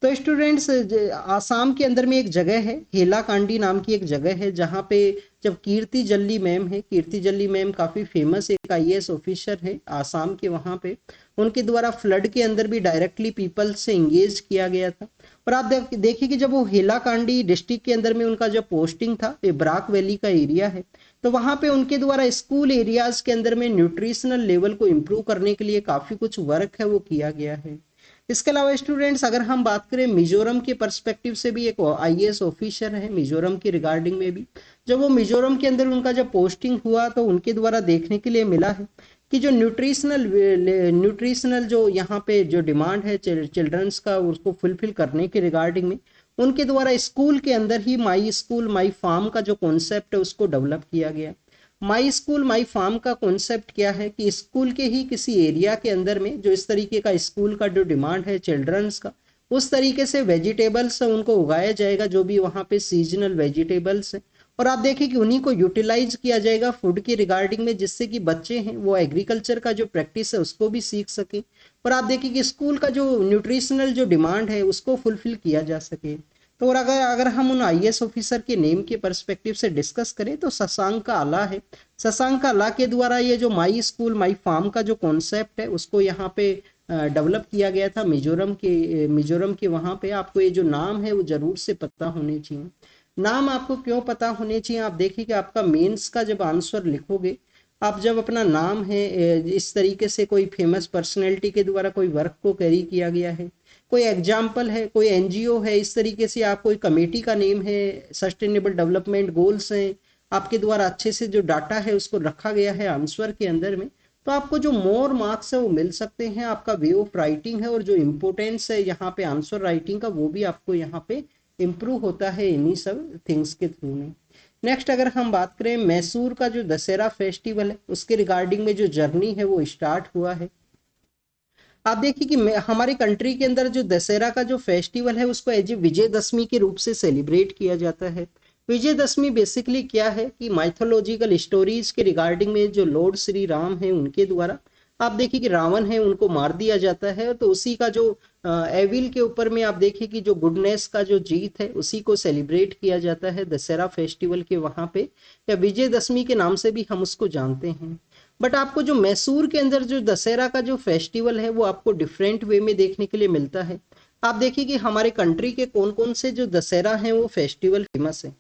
तो स्टूडेंट्स आसाम के अंदर में एक जगह है, हेलाकांडी नाम की एक जगह है, जहाँ पे जब कीर्ति जल्ली मैम है, कीर्ति जल्ली मैम काफी फेमस एक आईएएस ऑफिसर है आसाम के, वहाँ पे उनके द्वारा फ्लड के अंदर भी डायरेक्टली पीपल से इंगेज किया गया था। और आप देखिए कि जब वो हेलाकांडी डिस्ट्रिक्ट के अंदर में उनका जब पोस्टिंग था, ये ब्राक वैली का एरिया है, तो वहाँ पे उनके द्वारा स्कूल एरियाज के अंदर में न्यूट्रिशनल लेवल को इम्प्रूव करने के लिए काफी कुछ वर्क है वो किया गया है। इसके अलावा स्टूडेंट्स अगर हम बात करें मिजोरम के पर्सपेक्टिव से भी एक आईएएस ऑफिसर है मिजोरम के रिगार्डिंग में भी, जब वो मिजोरम के अंदर उनका जब पोस्टिंग हुआ तो उनके द्वारा देखने के लिए मिला है कि जो न्यूट्रिशनल जो यहाँ पे जो डिमांड है चिल्ड्रंस का उसको फुलफिल करने के रिगार्डिंग में उनके द्वारा स्कूल के अंदर ही माई स्कूल माई फार्म का जो कॉन्सेप्ट है उसको डेवलप किया गया। माई स्कूल माई फार्म का कॉन्सेप्ट क्या है कि स्कूल के ही किसी एरिया के अंदर में जो इस तरीके का स्कूल का जो डिमांड है चिल्ड्रंस का, उस तरीके से वेजिटेबल्स उनको उगाया जाएगा जो भी वहाँ पे सीजनल वेजिटेबल्स है, और आप देखिए कि उन्हीं को यूटिलाइज किया जाएगा फूड की रिगार्डिंग में, जिससे कि बच्चे हैं वो एग्रीकल्चर का जो प्रैक्टिस है उसको भी सीख सके, और आप देखिए कि स्कूल का जो न्यूट्रिशनल जो डिमांड है उसको फुलफिल किया जा सके। तो और अगर हम उन आईएएस ऑफिसर के नेम के पर्सपेक्टिव से डिस्कस करें तो शशांक आला है। शशांक आला के द्वारा ये जो माई स्कूल माई फार्म का जो कॉन्सेप्ट है उसको यहाँ पे डेवलप किया गया था मिजोरम के वहाँ पे। आपको ये जो नाम है वो जरूर से पता होने चाहिए। नाम आपको क्यों पता होने चाहिए, आप देखिए कि आपका मेंस का जब आंसर लिखोगे, आप जब अपना नाम है इस तरीके से कोई फेमस पर्सनैलिटी के द्वारा कोई वर्क को कैरी किया गया है, कोई एग्जाम्पल है, कोई एनजीओ है, इस तरीके से आप कोई कमेटी का नेम है, सस्टेनेबल डेवलपमेंट गोल्स हैं, आपके द्वारा अच्छे से जो डाटा है उसको रखा गया है आंसर के अंदर में, तो तो आपको जो मोर मार्क्स है वो मिल सकते हैं, आपका वे ऑफ राइटिंग है और जो इम्पोर्टेंस है यहाँ पे आंसर राइटिंग का वो भी आपको यहाँ पे इम्प्रूव होता है इन्हीं सब थिंग्स के थ्रू में। नेक्स्ट अगर हम बात करें मैसूर का जो दशहरा फेस्टिवल है उसके रिगार्डिंग में जो जर्नी है वो स्टार्ट हुआ है। आप देखिए कि हमारे कंट्री के अंदर जो दशहरा का जो फेस्टिवल है उसको एज ए विजयदशमी के रूप से सेलिब्रेट किया जाता है। विजयदशमी बेसिकली क्या है कि माइथोलॉजिकल स्टोरीज के रिगार्डिंग में जो लॉर्ड श्री राम है उनके द्वारा आप देखिए कि रावण है उनको मार दिया जाता है, तो उसी का जो एविल के ऊपर में आप देखिए कि जो गुडनेस का जो जीत है उसी को सेलिब्रेट किया जाता है दशहरा फेस्टिवल के वहां पे, या विजयदशमी के नाम से भी हम उसको जानते हैं। बट आपको जो मैसूर के अंदर जो दशहरा का जो फेस्टिवल है वो आपको डिफरेंट वे में देखने के लिए मिलता है। आप देखिए कि हमारे कंट्री के कौन कौन से जो दशहरा हैं वो फेस्टिवल फेमस है।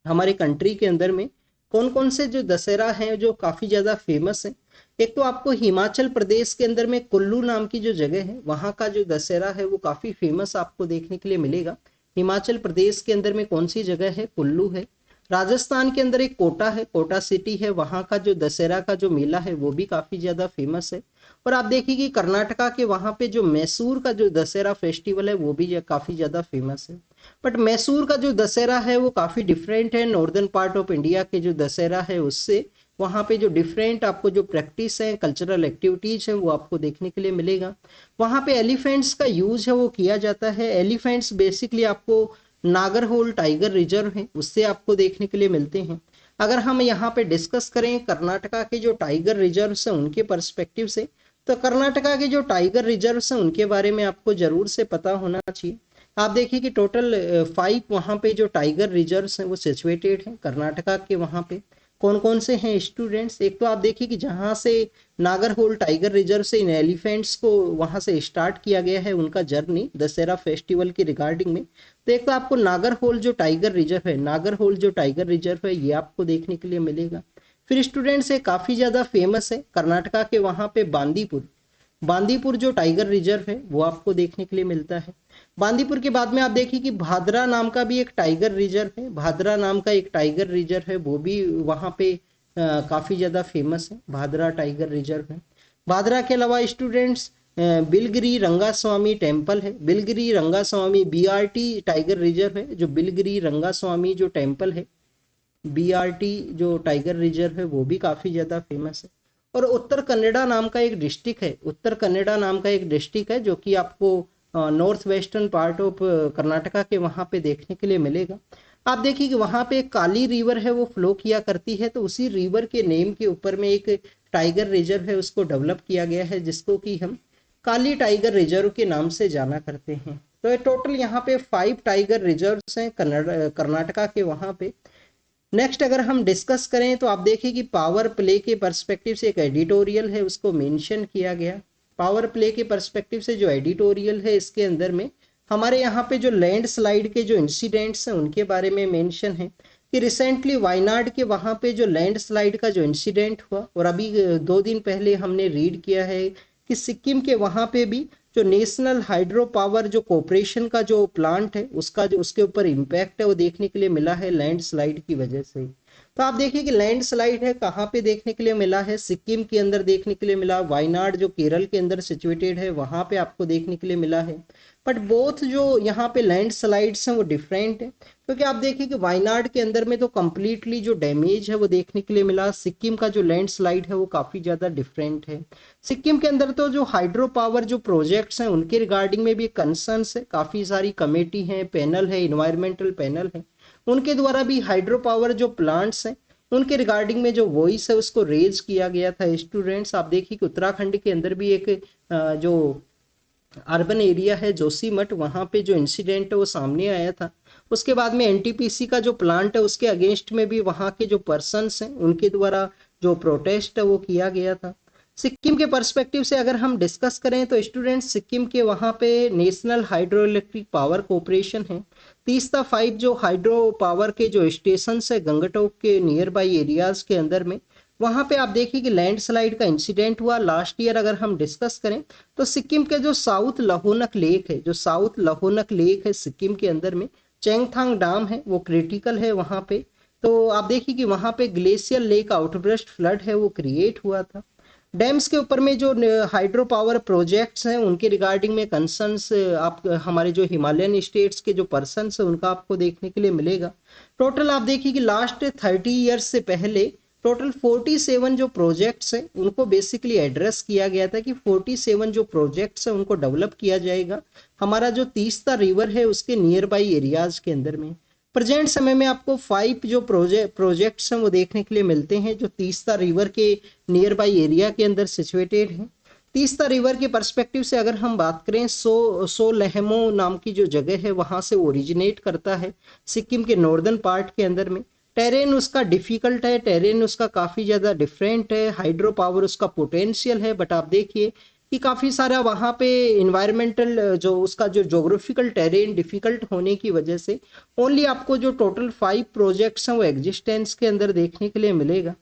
हमारे कंट्री के अंदर में कौन कौन से जो दशहरा हैं जो काफी ज्यादा फेमस है। एक तो आपको हिमाचल प्रदेश के अंदर में कुल्लू नाम की जो जगह है वहां का जो दशहरा है वो काफी फेमस आपको देखने के लिए मिलेगा। हिमाचल प्रदेश के अंदर में कौन सी जगह है, कुल्लू है। राजस्थान के अंदर एक कोटा है, कोटा सिटी है, वहां का जो दशहरा का जो मेला है वो भी काफी ज्यादा फेमस है। और आप देखिए कि कर्नाटका के वहां पे जो मैसूर का जो दशहरा फेस्टिवल है वो भी काफी ज्यादा फेमस है। बट मैसूर का जो दशहरा है वो काफी डिफरेंट है नॉर्दर्न पार्ट ऑफ इंडिया के जो दशहरा है उससे। वहां पे जो डिफरेंट आपको जो प्रैक्टिस है, कल्चरल एक्टिविटीज है वो आपको देखने के लिए मिलेगा। वहां पे एलिफेंट्स का यूज है वो किया जाता है। एलिफेंट्स बेसिकली आपको नागरहोल टाइगर रिजर्व है उससे आपको देखने के लिए मिलते हैं। अगर हम यहाँ पे डिस्कस करें कर्नाटका के जो टाइगर रिजर्व है उनके पर्सपेक्टिव से, तो कर्नाटका के जो टाइगर रिजर्व है उनके बारे में आपको जरूर से पता होना चाहिए। आप देखिए कि टोटल 5 वहाँ पे जो टाइगर रिजर्व हैं वो सिचुएटेड हैं कर्नाटका के। वहाँ पे कौन कौन से हैं स्टूडेंट्स, एक तो आप देखिए कि जहाँ से नागरहोल टाइगर रिजर्व से इन एलिफेंट्स को वहाँ से स्टार्ट किया गया है उनका जर्नी दशहरा फेस्टिवल के रिगार्डिंग में। तो एक तो आपको नागरहोल जो टाइगर रिजर्व है, नागरहोल जो टाइगर रिजर्व है ये आपको देखने के लिए मिलेगा। फिर स्टूडेंट्स है काफी ज्यादा फेमस है कर्नाटका के वहाँ पे बांदीपुर, बांदीपुर जो टाइगर रिजर्व है वो आपको देखने के लिए मिलता है। बांदीपुर के बाद में आप देखिए कि भादरा नाम का भी एक टाइगर रिजर्व है, भादरा नाम का एक टाइगर रिजर्व है वो भी वहाँ पे काफी ज्यादा फेमस है, भादरा टाइगर रिजर्व है। भादरा के अलावा स्टूडेंट्स बिलगिरी रंगास्वामी टेम्पल है, Biligiri Rangaswamy BRT tiger reserve है, जो बिलगिरी रंगास्वामी जो टेम्पल है बीआरटी जो टाइगर रिजर्व है वो भी काफी ज्यादा फेमस है। और उत्तर कन्नड़ा नाम का एक डिस्ट्रिक्ट है, उत्तर कन्नड़ा नाम का एक डिस्ट्रिक्ट है जो कि आपको north western part of Karnataka के वहां पे देखने के लिए मिलेगा। आप देखिए कि वहां पे एक काली रिवर है वो फ्लो किया करती है, तो उसी रिवर के नेम के ऊपर में एक टाइगर रिजर्व है उसको डेवलप किया गया है जिसको कि हम काली टाइगर रिजर्व के नाम से जाना करते हैं। तो टोटल यहाँ पे 5 टाइगर रिजर्व्स हैं कर्नाटका के वहां पे। नेक्स्ट अगर हम डिस्कस करें तो आप देखिए कि पावर प्ले के पर्सपेक्टिव से एक एडिटोरियल है उसको मेंशन किया गया। पावर प्ले के पर्सपेक्टिव से जो एडिटोरियल है इसके अंदर में हमारे यहाँ पे जो लैंडस्लाइड के जो इंसिडेंट्स हैं उनके बारे में मेंशन है कि रिसेंटली वायनाड के वहाँ पे जो लैंडस्लाइड का जो इंसिडेंट हुआ, और अभी 2 दिन पहले हमने रीड किया है कि सिक्किम के वहाँ पे भी जो नेशनल हाइड्रो पावर जो कॉरपोरेशन का जो प्लांट है उसका जो उसके ऊपर इम्पैक्ट है वो देखने के लिए मिला है लैंडस्लाइड की वजह से। तो आप देखिए कि लैंडस्लाइड है कहाँ पे देखने के लिए मिला है, सिक्किम के अंदर देखने के लिए मिला, वायनाड जो केरल के अंदर सिचुएटेड है वहां पे आपको देखने के लिए मिला है। बट बोथ जो यहाँ पे लैंडस्लाइड्स हैं वो डिफरेंट है, क्योंकि आप देखिए कि वायनाड के अंदर में तो कंप्लीटली जो डैमेज है वो देखने के लिए मिला, सिक्किम का जो लैंडस्लाइड है वो काफी ज्यादा डिफरेंट है। सिक्किम के अंदर तो जो हाइड्रो पावर जो प्रोजेक्ट्स हैं उनके रिगार्डिंग में भी कंसर्न्स है, काफी सारी कमेटी है, पैनल है, इन्वायरमेंटल पैनल है, उनके द्वारा भी हाइड्रो पावर जो प्लांट्स हैं उनके रिगार्डिंग में जो वॉइस है उसको रेज किया गया था। स्टूडेंट्स आप देखिए कि उत्तराखंड के अंदर भी एक जो अर्बन एरिया है जोशीमठ, वहां पे जो इंसिडेंट है वो सामने आया था। उसके बाद में एनटीपीसी का जो प्लांट है उसके अगेंस्ट में भी वहां के जो पर्सन्स हैं उनके द्वारा जो प्रोटेस्ट है वो किया गया था। सिक्किम के पर्सपेक्टिव से अगर हम डिस्कस करें तो स्टूडेंट्स सिक्किम के वहां पे national hydro electric power corporation है, तीस्ता 5 जो हाइड्रो पावर के जो स्टेशन है गंगटोक के नियर बाई एरियाज के अंदर में, वहां पे आप देखिए कि लैंडस्लाइड का इंसिडेंट हुआ लास्ट ईयर। अगर हम डिस्कस करें तो सिक्किम के जो साउथ लहोनक लेक है, जो साउथ लहोनक लेक है सिक्किम के अंदर में, चेंगथांग डैम है वो क्रिटिकल है वहां पे। तो आप देखिए कि वहां पे ग्लेशियर लेक आउटब्रस्ट फ्लड है वो क्रिएट हुआ था। डैम्स के ऊपर में जो हाइड्रो पावर प्रोजेक्ट्स हैं उनके रिगार्डिंग में कंसर्न्स आप हमारे जो हिमालयन स्टेट्स के जो पर्सन्स हैं उनका आपको देखने के लिए मिलेगा। टोटल आप देखिए कि लास्ट 30 ईयर्स से पहले टोटल 47 जो प्रोजेक्ट्स हैं उनको बेसिकली एड्रेस किया गया था कि 47 जो प्रोजेक्ट्स हैं उनको डेवलप किया जाएगा हमारा जो तीस्ता रिवर है उसके नियर बाई एरियाज के अंदर में। प्रेजेंट समय में आपको 5 जो प्रोजेक्ट्स हैं वो देखने के लिए मिलते हैं जो तीस्ता रिवर के नियर बाई एरिया के अंदर सिचुएटेड हैं। तीस्ता रिवर के पर्सपेक्टिव से अगर हम बात करें सो लहमो नाम की जो जगह है वहां से ओरिजिनेट करता है सिक्किम के नॉर्दर्न पार्ट के अंदर में। टेरेन उसका डिफिकल्ट है, टेरेन उसका काफ़ी ज़्यादा डिफरेंट है, हाइड्रो पावर उसका पोटेंशियल है, बट आप देखिए कि काफ़ी सारा वहाँ पे इन्वायरमेंटल जो उसका जो जोग्राफिकल टेरेन डिफिकल्ट होने की वजह से ओनली आपको जो टोटल 5 प्रोजेक्ट्स हैं वो एग्जिस्टेंस के अंदर देखने के लिए मिलेगा।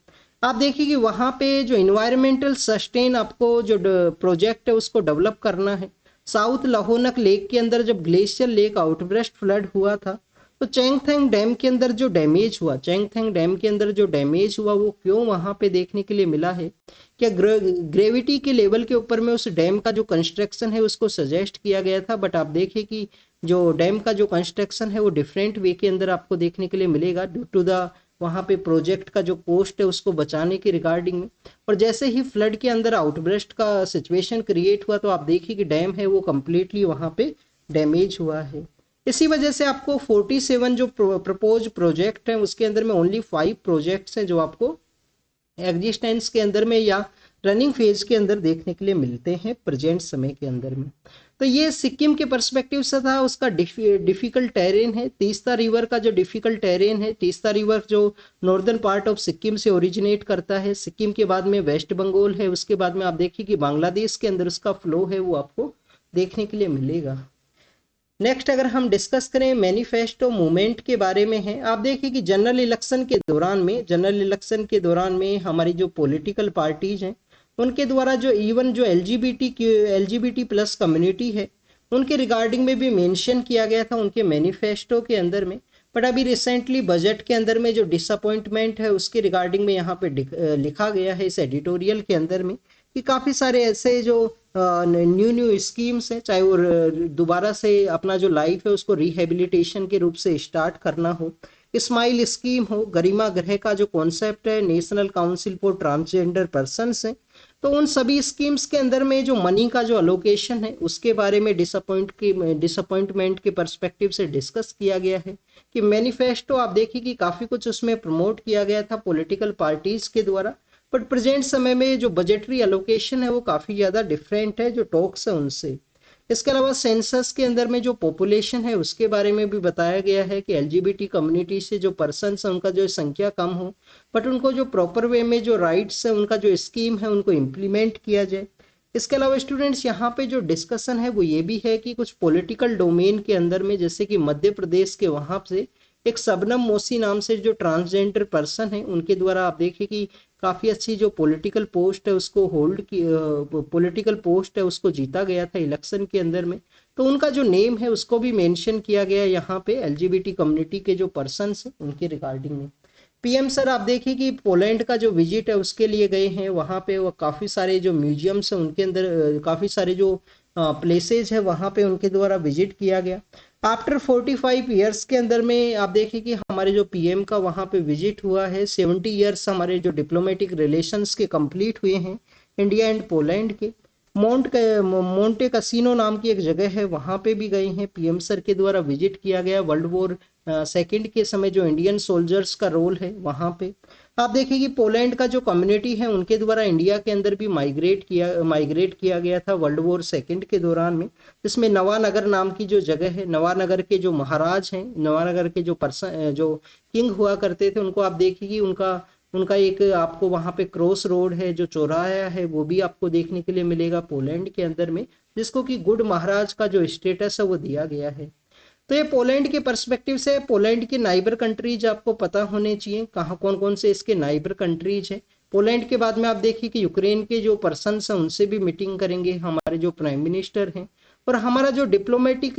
आप देखिए कि वहाँ पे जो इन्वायरमेंटल सस्टेन आपको जो प्रोजेक्ट है उसको डेवलप करना है। साउथ लहोनक लेक के अंदर जब ग्लेशियर लेक आउटब्रेस्ट फ्लड हुआ था तो चैंगथेंग डैम के अंदर जो डैमेज हुआ, चैंगथेंग डैम के अंदर जो डैमेज हुआ वो क्यों वहां पे देखने के लिए मिला है? क्या ग्रेविटी के लेवल के ऊपर में उस डैम का जो कंस्ट्रक्शन है उसको सजेस्ट किया गया था, बट आप देखिए कि जो डैम का जो कंस्ट्रक्शन है वो डिफरेंट वे के अंदर आपको देखने के लिए मिलेगा ड्यू टू द वहाँ पे प्रोजेक्ट का जो कोस्ट है उसको बचाने के रिगार्डिंग में। और जैसे ही फ्लड के अंदर आउटब्रेस्ट का सिचुएशन क्रिएट हुआ तो आप देखिए कि डैम है वो कम्प्लीटली वहाँ पे डैमेज हुआ है। इसी वजह से आपको 47 जो प्रपोज प्रोजेक्ट है उसके अंदर में ओनली 5 प्रोजेक्ट्स हैं जो आपको एग्जिस्टेंस के अंदर में या रनिंग फेज के अंदर देखने के लिए मिलते हैं प्रेजेंट समय के अंदर में। तो ये सिक्किम के पर्सपेक्टिव से था, उसका डिफिकल्ट टेरेन है। तीस्ता रिवर का जो डिफिकल्ट टेरेन है, तीस्ता रिवर जो नॉर्दर्न पार्ट ऑफ सिक्किम से ओरिजिनेट करता है, सिक्किम के बाद में वेस्ट बंगाल है, उसके बाद में आप देखिए कि बांग्लादेश के अंदर उसका फ्लो है वो आपको देखने के लिए मिलेगा। नेक्स्ट अगर हम डिस्कस करें मैनिफेस्टो मूवमेंट के बारे में है। आप देखिए कि जनरल इलेक्शन के दौरान में हमारी जो पॉलिटिकल पार्टीज हैं उनके द्वारा जो इवन जो एलजीबीटी प्लस कम्युनिटी है उनके रिगार्डिंग में भी मेंशन किया गया था उनके मैनिफेस्टो के अंदर में। बट अभी रिसेंटली बजट के अंदर में जो डिसअपॉइंटमेंट है उसके रिगार्डिंग में यहाँ पे लिखा गया है इस एडिटोरियल के अंदर में कि काफ़ी सारे ऐसे जो न्यू स्कीम्स हैं, चाहे वो दोबारा से अपना जो लाइफ है उसको रिहेबिलिटेशन के रूप से स्टार्ट करना हो, स्माइल स्कीम हो, गरिमा गृह का जो कॉन्सेप्ट है, national council for transgender persons है, तो उन सभी स्कीम्स के अंदर में जो मनी का जो अलोकेशन है उसके बारे में डिसअपॉइंटमेंट के पर्सपेक्टिव से डिस्कस किया गया है। कि मैनिफेस्टो आप देखिए कि काफ़ी कुछ उसमें प्रमोट किया गया था पॉलिटिकल पार्टीज के द्वारा, बट प्रेजेंट समय में जो बजटरी अलोकेशन है वो काफ़ी ज़्यादा डिफरेंट है जो टॉक्स है उनसे। इसके अलावा सेंसस के अंदर में जो पॉपुलेशन है उसके बारे में भी बताया गया है कि एलजीबीटी कम्युनिटी से जो पर्सन्स है उनका जो संख्या कम हो, बट उनको जो प्रॉपर वे में जो राइट्स है उनका जो स्कीम है उनको इम्प्लीमेंट किया जाए। इसके अलावा स्टूडेंट्स यहाँ पे जो डिस्कशन है वो ये भी है कि कुछ पॉलिटिकल डोमेन के अंदर में जैसे कि मध्य प्रदेश के वहाँ से एक शबनम मोसी नाम से जो ट्रांसजेंडर पर्सन है उनके द्वारा आप देखिए कि काफ़ी अच्छी जो पॉलिटिकल पोस्ट है उसको पॉलिटिकल पोस्ट है उसको जीता गया था इलेक्शन के अंदर में। तो उनका जो नेम है उसको भी मेंशन किया गया यहाँ पे एलजीबीटी कम्युनिटी के जो पर्सन्स हैं उनके रिगार्डिंग में। पीएम सर आप देखिए कि पोलैंड का जो विजिट है उसके लिए गए हैं, वहाँ पे वो काफ़ी सारे जो म्यूजियम्स हैं उनके अंदर काफ़ी सारे जो प्लेसेज है वहाँ पे उनके द्वारा विजिट किया गया। आफ्टर 45 ईयर्स के अंदर में आप देखिए कि हमारे जो पीएम का वहाँ पे विजिट हुआ है, 70 ईयर्स हमारे जो डिप्लोमेटिक रिलेशंस के कंप्लीट हुए हैं इंडिया एंड पोलैंड के। मोंटे कसिनो नाम की एक जगह है वहाँ पे भी गए हैं, पीएम सर के द्वारा विजिट किया गया। वर्ल्ड वॉर सेकेंड के समय जो इंडियन सोल्जर्स का रोल है वहाँ पे आप देखिए कि पोलैंड का जो कम्युनिटी है उनके द्वारा इंडिया के अंदर भी माइग्रेट किया गया था वर्ल्ड वॉर सेकेंड के दौरान में, जिसमें नवानगर नाम की जो जगह है, नवानगर के जो महाराज हैं, नवानगर के जो किंग हुआ करते थे उनको आप देखिए कि उनका एक आपको वहाँ पे क्रॉस रोड है जो चौराहा है वो भी आपको देखने के लिए मिलेगा पोलैंड के अंदर में, जिसको कि गुड महाराज का जो स्टेटस है वो दिया गया है। तो ये पोलैंड के पर्सपेक्टिव से पोलैंड के नाइबर कंट्रीज आपको पता होने चाहिए कहाँ कौन कौन से इसके नाइबर कंट्रीज हैं। पोलैंड के बाद में आप देखिए कि यूक्रेन के जो पर्सन्स हैं उनसे भी मीटिंग करेंगे हमारे जो प्राइम मिनिस्टर हैं। और हमारा जो डिप्लोमेटिक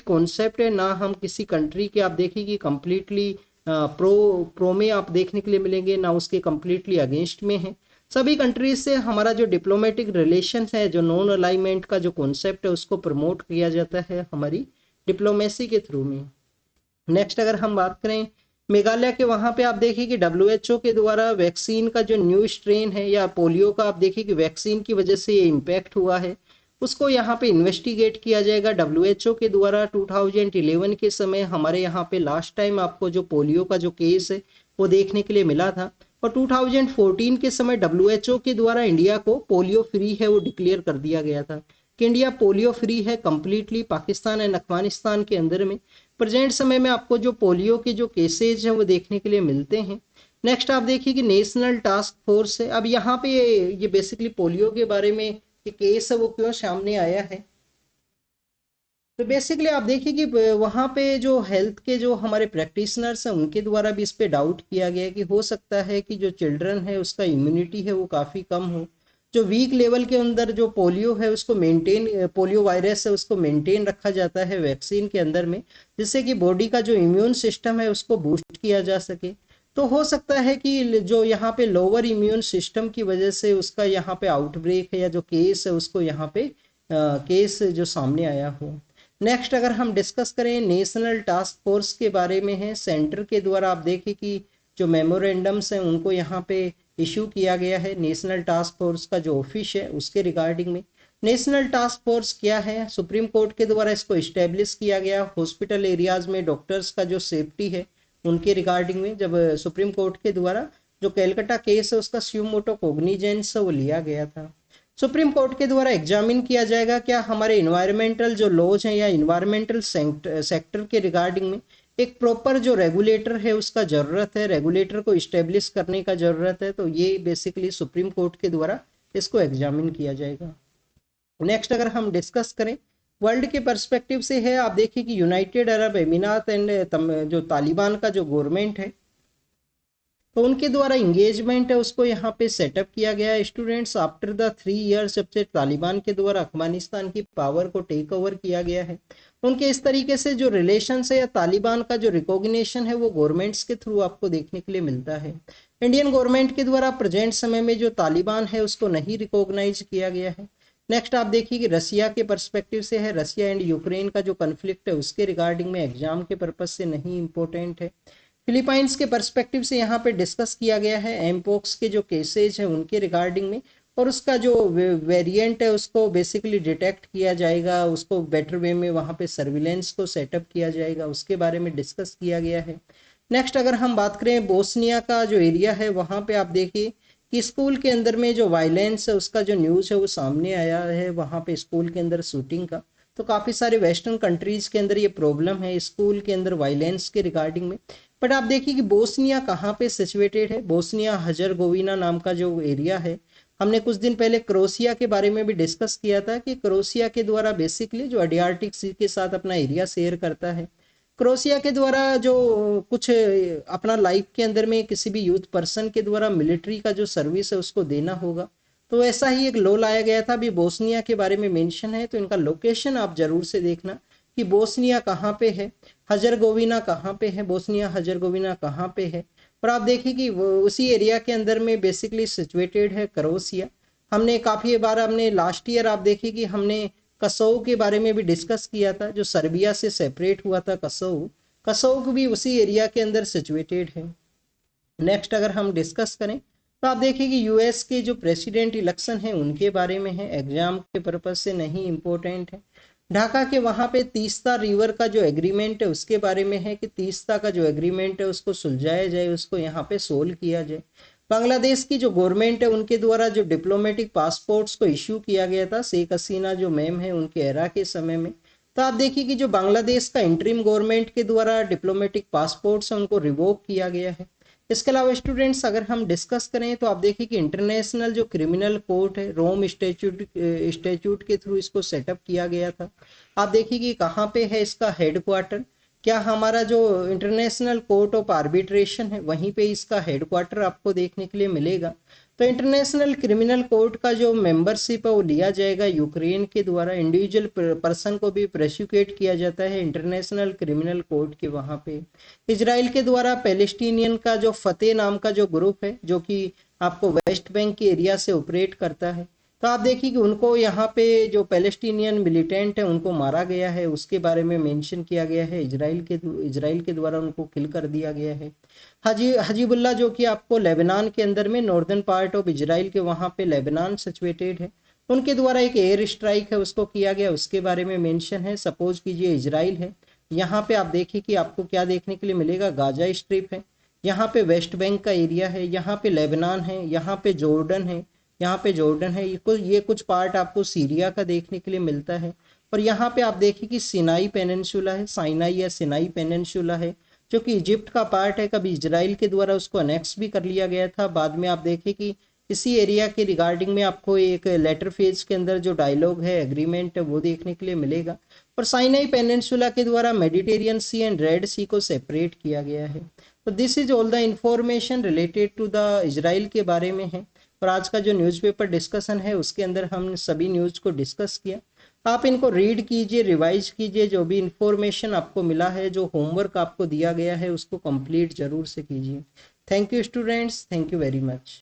कॉन्सेप्ट है ना, हम किसी कंट्री के आप देखिए कि कम्प्लीटली प्रो में आप देखने के लिए मिलेंगे ना उसके कम्प्लीटली अगेंस्ट में है। सभी कंट्रीज से हमारा जो डिप्लोमेटिक रिलेशन है, जो नॉन अलाइनमेंट का जो कॉन्सेप्ट है, उसको प्रमोट किया जाता है हमारी डिप्लोमेसी के थ्रू में। नेक्स्ट अगर हम बात करें मेघालय के, वहां पे आप देखिए कि WHO के द्वारा वैक्सीन का जो न्यू स्ट्रेन है या पोलियो का, आप देखिए कि वैक्सीन की वजह से ये इम्पैक्ट हुआ है, उसको यहाँ पे इन्वेस्टिगेट किया जाएगा WHO के द्वारा। 2011 के समय हमारे यहाँ पे लास्ट टाइम आपको जो पोलियो का जो केस है वो देखने के लिए मिला था, और 2014 के समय WHO के द्वारा इंडिया को पोलियो फ्री है वो डिक्लेयर कर दिया गया था कि इंडिया पोलियो फ्री है कंप्लीटली पाकिस्तान एंड अफगानिस्तान के अंदर में। प्रेजेंट समय में आपको जो पोलियो के जो केसेज हैं वो देखने के लिए मिलते हैं। नेक्स्ट आप देखिए कि नेशनल टास्क फोर्स है। अब यहाँ पे ये बेसिकली पोलियो के बारे में ये केस है वो क्यों सामने आया है, तो बेसिकली आप देखिए कि वहाँ पे जो हेल्थ के जो हमारे प्रैक्टिशनर्स हैं उनके द्वारा भी इस पे डाउट किया गया कि हो सकता है कि जो चिल्ड्रन है उसका इम्यूनिटी है वो काफ़ी कम हो, जो वीक लेवल के अंदर जो पोलियो है उसको मेंटेन, पोलियो वायरस है उसको मेंटेन रखा जाता है वैक्सीन के अंदर में, जिससे कि बॉडी का जो इम्यून सिस्टम है उसको बूस्ट किया जा सके। तो हो सकता है कि जो यहाँ पे लोअर इम्यून सिस्टम की वजह से उसका यहाँ पे आउटब्रेक है या जो केस है उसको यहाँ पे केस जो सामने आया हो। नेक्स्ट अगर हम डिस्कस करें नेशनल टास्क फोर्स के बारे में है, सेंटर के द्वारा आप देखें कि जो मेमोरेंडम्स हैं उनको यहाँ पे इशू किया गया है नेशनल टास्क फोर्स का जो ऑफिस है उसके रिगार्डिंग में। नेशनल टास्क फोर्स क्या है, सुप्रीम कोर्ट के द्वारा इसको इस्टेब्लिश किया गया हॉस्पिटल एरियाज में डॉक्टर्स का जो सेफ्टी है उनके रिगार्डिंग में, जब सुप्रीम कोर्ट के द्वारा जो कैलकाटा केस है उसका स्यूमोटो कोग्निजेंस वो लिया गया था। सुप्रीम कोर्ट के द्वारा एग्जामिन किया जाएगा क्या हमारे इन्वायरमेंटल जो लॉज हैं या इन्वायरमेंटल सेक्टर के रिगार्डिंग में एक प्रॉपर जो रेगुलेटर है उसका जरूरत है, रेगुलेटर को इस्टेब्लिश करने का जरूरत है, तो ये बेसिकली सुप्रीम कोर्ट के द्वारा इसको एग्जामिन किया जाएगा। नेक्स्ट अगर हम डिस्कस करें वर्ल्ड के पर्सपेक्टिव से है, आप देखिए कि यूनाइटेड अरब एमिरात एंड जो तालिबान का जो गवर्नमेंट है तो उनके द्वारा इंगेजमेंट है उसको यहाँ पे सेटअप किया गया है। स्टूडेंट्स आफ्टर द 3 ईयर्स जब से तालिबान के द्वारा अफगानिस्तान की पावर को टेक ओवर किया गया है, उनके इस तरीके से जो रिलेशन है या तालिबान का जो रिकॉग्निशन है वो गवर्नमेंट्स के थ्रू आपको देखने के लिए मिलता है। इंडियन गवर्नमेंट के द्वारा प्रेजेंट समय में जो तालिबान है उसको नहीं रिकॉग्नाइज किया गया है। नेक्स्ट आप देखिए कि रसिया के पर्सपेक्टिव से है, रसिया एंड यूक्रेन का जो कन्फ्लिक्ट है उसके रिगार्डिंग में एग्जाम के पर्पज से नहीं इंपॉर्टेंट है। फिलीपाइंस के पर्सपेक्टिव से यहाँ पे डिस्कस किया गया है एमपोक्स के जो केसेज हैं उनके रिगार्डिंग में, और उसका जो वेरिएंट है उसको बेसिकली डिटेक्ट किया जाएगा, उसको बेटर वे में वहाँ पे सर्विलेंस को सेटअप किया जाएगा, उसके बारे में डिस्कस किया गया है। नेक्स्ट अगर हम बात करें बोस्निया का जो एरिया है वहाँ पे आप देखिए कि स्कूल के अंदर में जो वायलेंस है उसका जो न्यूज़ है वो सामने आया है, वहाँ पे स्कूल के अंदर शूटिंग का। तो काफ़ी सारे वेस्टर्न कंट्रीज के अंदर ये प्रॉब्लम है स्कूल के अंदर वायलेंस के रिगार्डिंग में। बट आप देखिए कि बोस्निया कहाँ पे सिचुएटेड है, बोस्निया हजरगोविना नाम का जो एरिया है, हमने कुछ दिन पहले क्रोशिया के बारे में भी डिस्कस किया था कि क्रोशिया के द्वारा बेसिकली जो एडियार्टिक सी के साथ अपना एरिया शेयर करता है, क्रोशिया के द्वारा जो कुछ अपना लाइफ के अंदर में किसी भी यूथ पर्सन के द्वारा मिलिट्री का जो सर्विस है उसको देना होगा, तो ऐसा ही एक लॉ लाया गया था। अभी बोस्निया के बारे में मेंशन है तो इनका लोकेशन आप जरूर से देखना कि बोस्निया कहाँ पे है, हजरगोविना कहाँ पे है, बोस्निया हजरगोविना कहाँ पे है। और आप देखिए कि वो उसी एरिया के अंदर में बेसिकली सिचुएटेड है क्रोशिया। हमने काफ़ी बार हमने लास्ट ईयर आप देखिए कि हमने कसोव के बारे में भी डिस्कस किया था, जो सर्बिया से सेपरेट हुआ था कसोव, कसोव भी उसी एरिया के अंदर सिचुएटेड है। नेक्स्ट अगर हम डिस्कस करें तो आप देखिए कि यूएस के जो प्रेसिडेंट इलेक्शन है उनके बारे में है, एग्जाम के पर्पज से नहीं इम्पोर्टेंट है। ढाका के वहाँ पे तीस्ता रिवर का जो एग्रीमेंट है उसके बारे में है कि तीस्ता का जो एग्रीमेंट है उसको सुलझाया जाए, उसको यहाँ पे सोल्व किया जाए। बांग्लादेश की जो गवर्नमेंट है उनके द्वारा जो डिप्लोमेटिक पासपोर्ट्स को इश्यू किया गया था शेख हसीना जो मैम है उनके एरा के समय में, तो आप देखिए कि जो बांग्लादेश का इंटरिम गवर्नमेंट के द्वारा डिप्लोमेटिक पासपोर्ट्स है उनको रिवोक किया गया है। इसके अलावा स्टूडेंट्स अगर हम डिस्कस करें तो आप देखिए कि इंटरनेशनल जो क्रिमिनल कोर्ट है रोम स्टैट्यूट के थ्रू इसको सेटअप किया गया था। आप देखिए कि कहाँ पे है इसका हेडक्वार्टर, क्या हमारा जो इंटरनेशनल कोर्ट ऑफ आर्बिट्रेशन है वहीं पे इसका हेडक्वार्टर आपको देखने के लिए मिलेगा। तो इंटरनेशनल क्रिमिनल कोर्ट का जो मेंबरशिप है वो लिया जाएगा यूक्रेन के द्वारा। इंडिविजुअल पर्सन को भी प्रोसिक्यूट किया जाता है इंटरनेशनल क्रिमिनल कोर्ट के वहाँ पे। इजराइल के द्वारा पैलेस्टीनियन का जो फतेह नाम का जो ग्रुप है जो कि आपको वेस्ट बैंक के एरिया से ऑपरेट करता है, तो आप देखिए कि उनको यहाँ पे जो पैलेस्टीनियन मिलिटेंट है उनको मारा गया है, उसके बारे में मेंशन किया गया है। इजराइल के द्वारा उनको किल कर दिया गया है। हजीबुल्ला जो कि आपको लेबनान के अंदर में नॉर्दर्न पार्ट ऑफ इजराइल के वहाँ पे लेबनान सिचुएटेड है, उनके द्वारा एक एयर स्ट्राइक है उसको किया गया, उसके बारे में मेंशन है। सपोज कीजिए इजराइल है, यहाँ पे आप देखिए कि आपको क्या देखने के लिए मिलेगा, गाजा स्ट्रिप है, यहाँ पे वेस्ट बैंक का एरिया है, यहाँ पे लेबनान है, यहाँ पे जॉर्डन है, यहाँ पे जॉर्डन है, ये कुछ पार्ट आपको सीरिया का देखने के लिए मिलता है। और यहाँ पे आप देखिए कि सिनाई पेनिनसुला है, साइनाई या सिनाई पेनिनसुला है, जो कि इजिप्ट का पार्ट है। कभी इजराइल के द्वारा उसको अनेक्स भी कर लिया गया था। बाद में आप देखिए कि इसी एरिया के रिगार्डिंग में आपको एक लेटर फेज के अंदर जो डायलॉग है, एग्रीमेंट है, वो देखने के लिए मिलेगा। और साइनाई पेनिनसुला के द्वारा Mediterranean sea and red sea को सेपरेट किया गया है। तो this is all the information related to the Israel के बारे में है। और आज का जो न्यूज़पेपर डिस्कशन है उसके अंदर हम सभी न्यूज़ को डिस्कस किया। आप इनको रीड कीजिए, रिवाइज कीजिए, जो भी इंफॉर्मेशन आपको मिला है, जो होमवर्क आपको दिया गया है उसको कंप्लीट जरूर से कीजिए। Thank you students, thank you very much.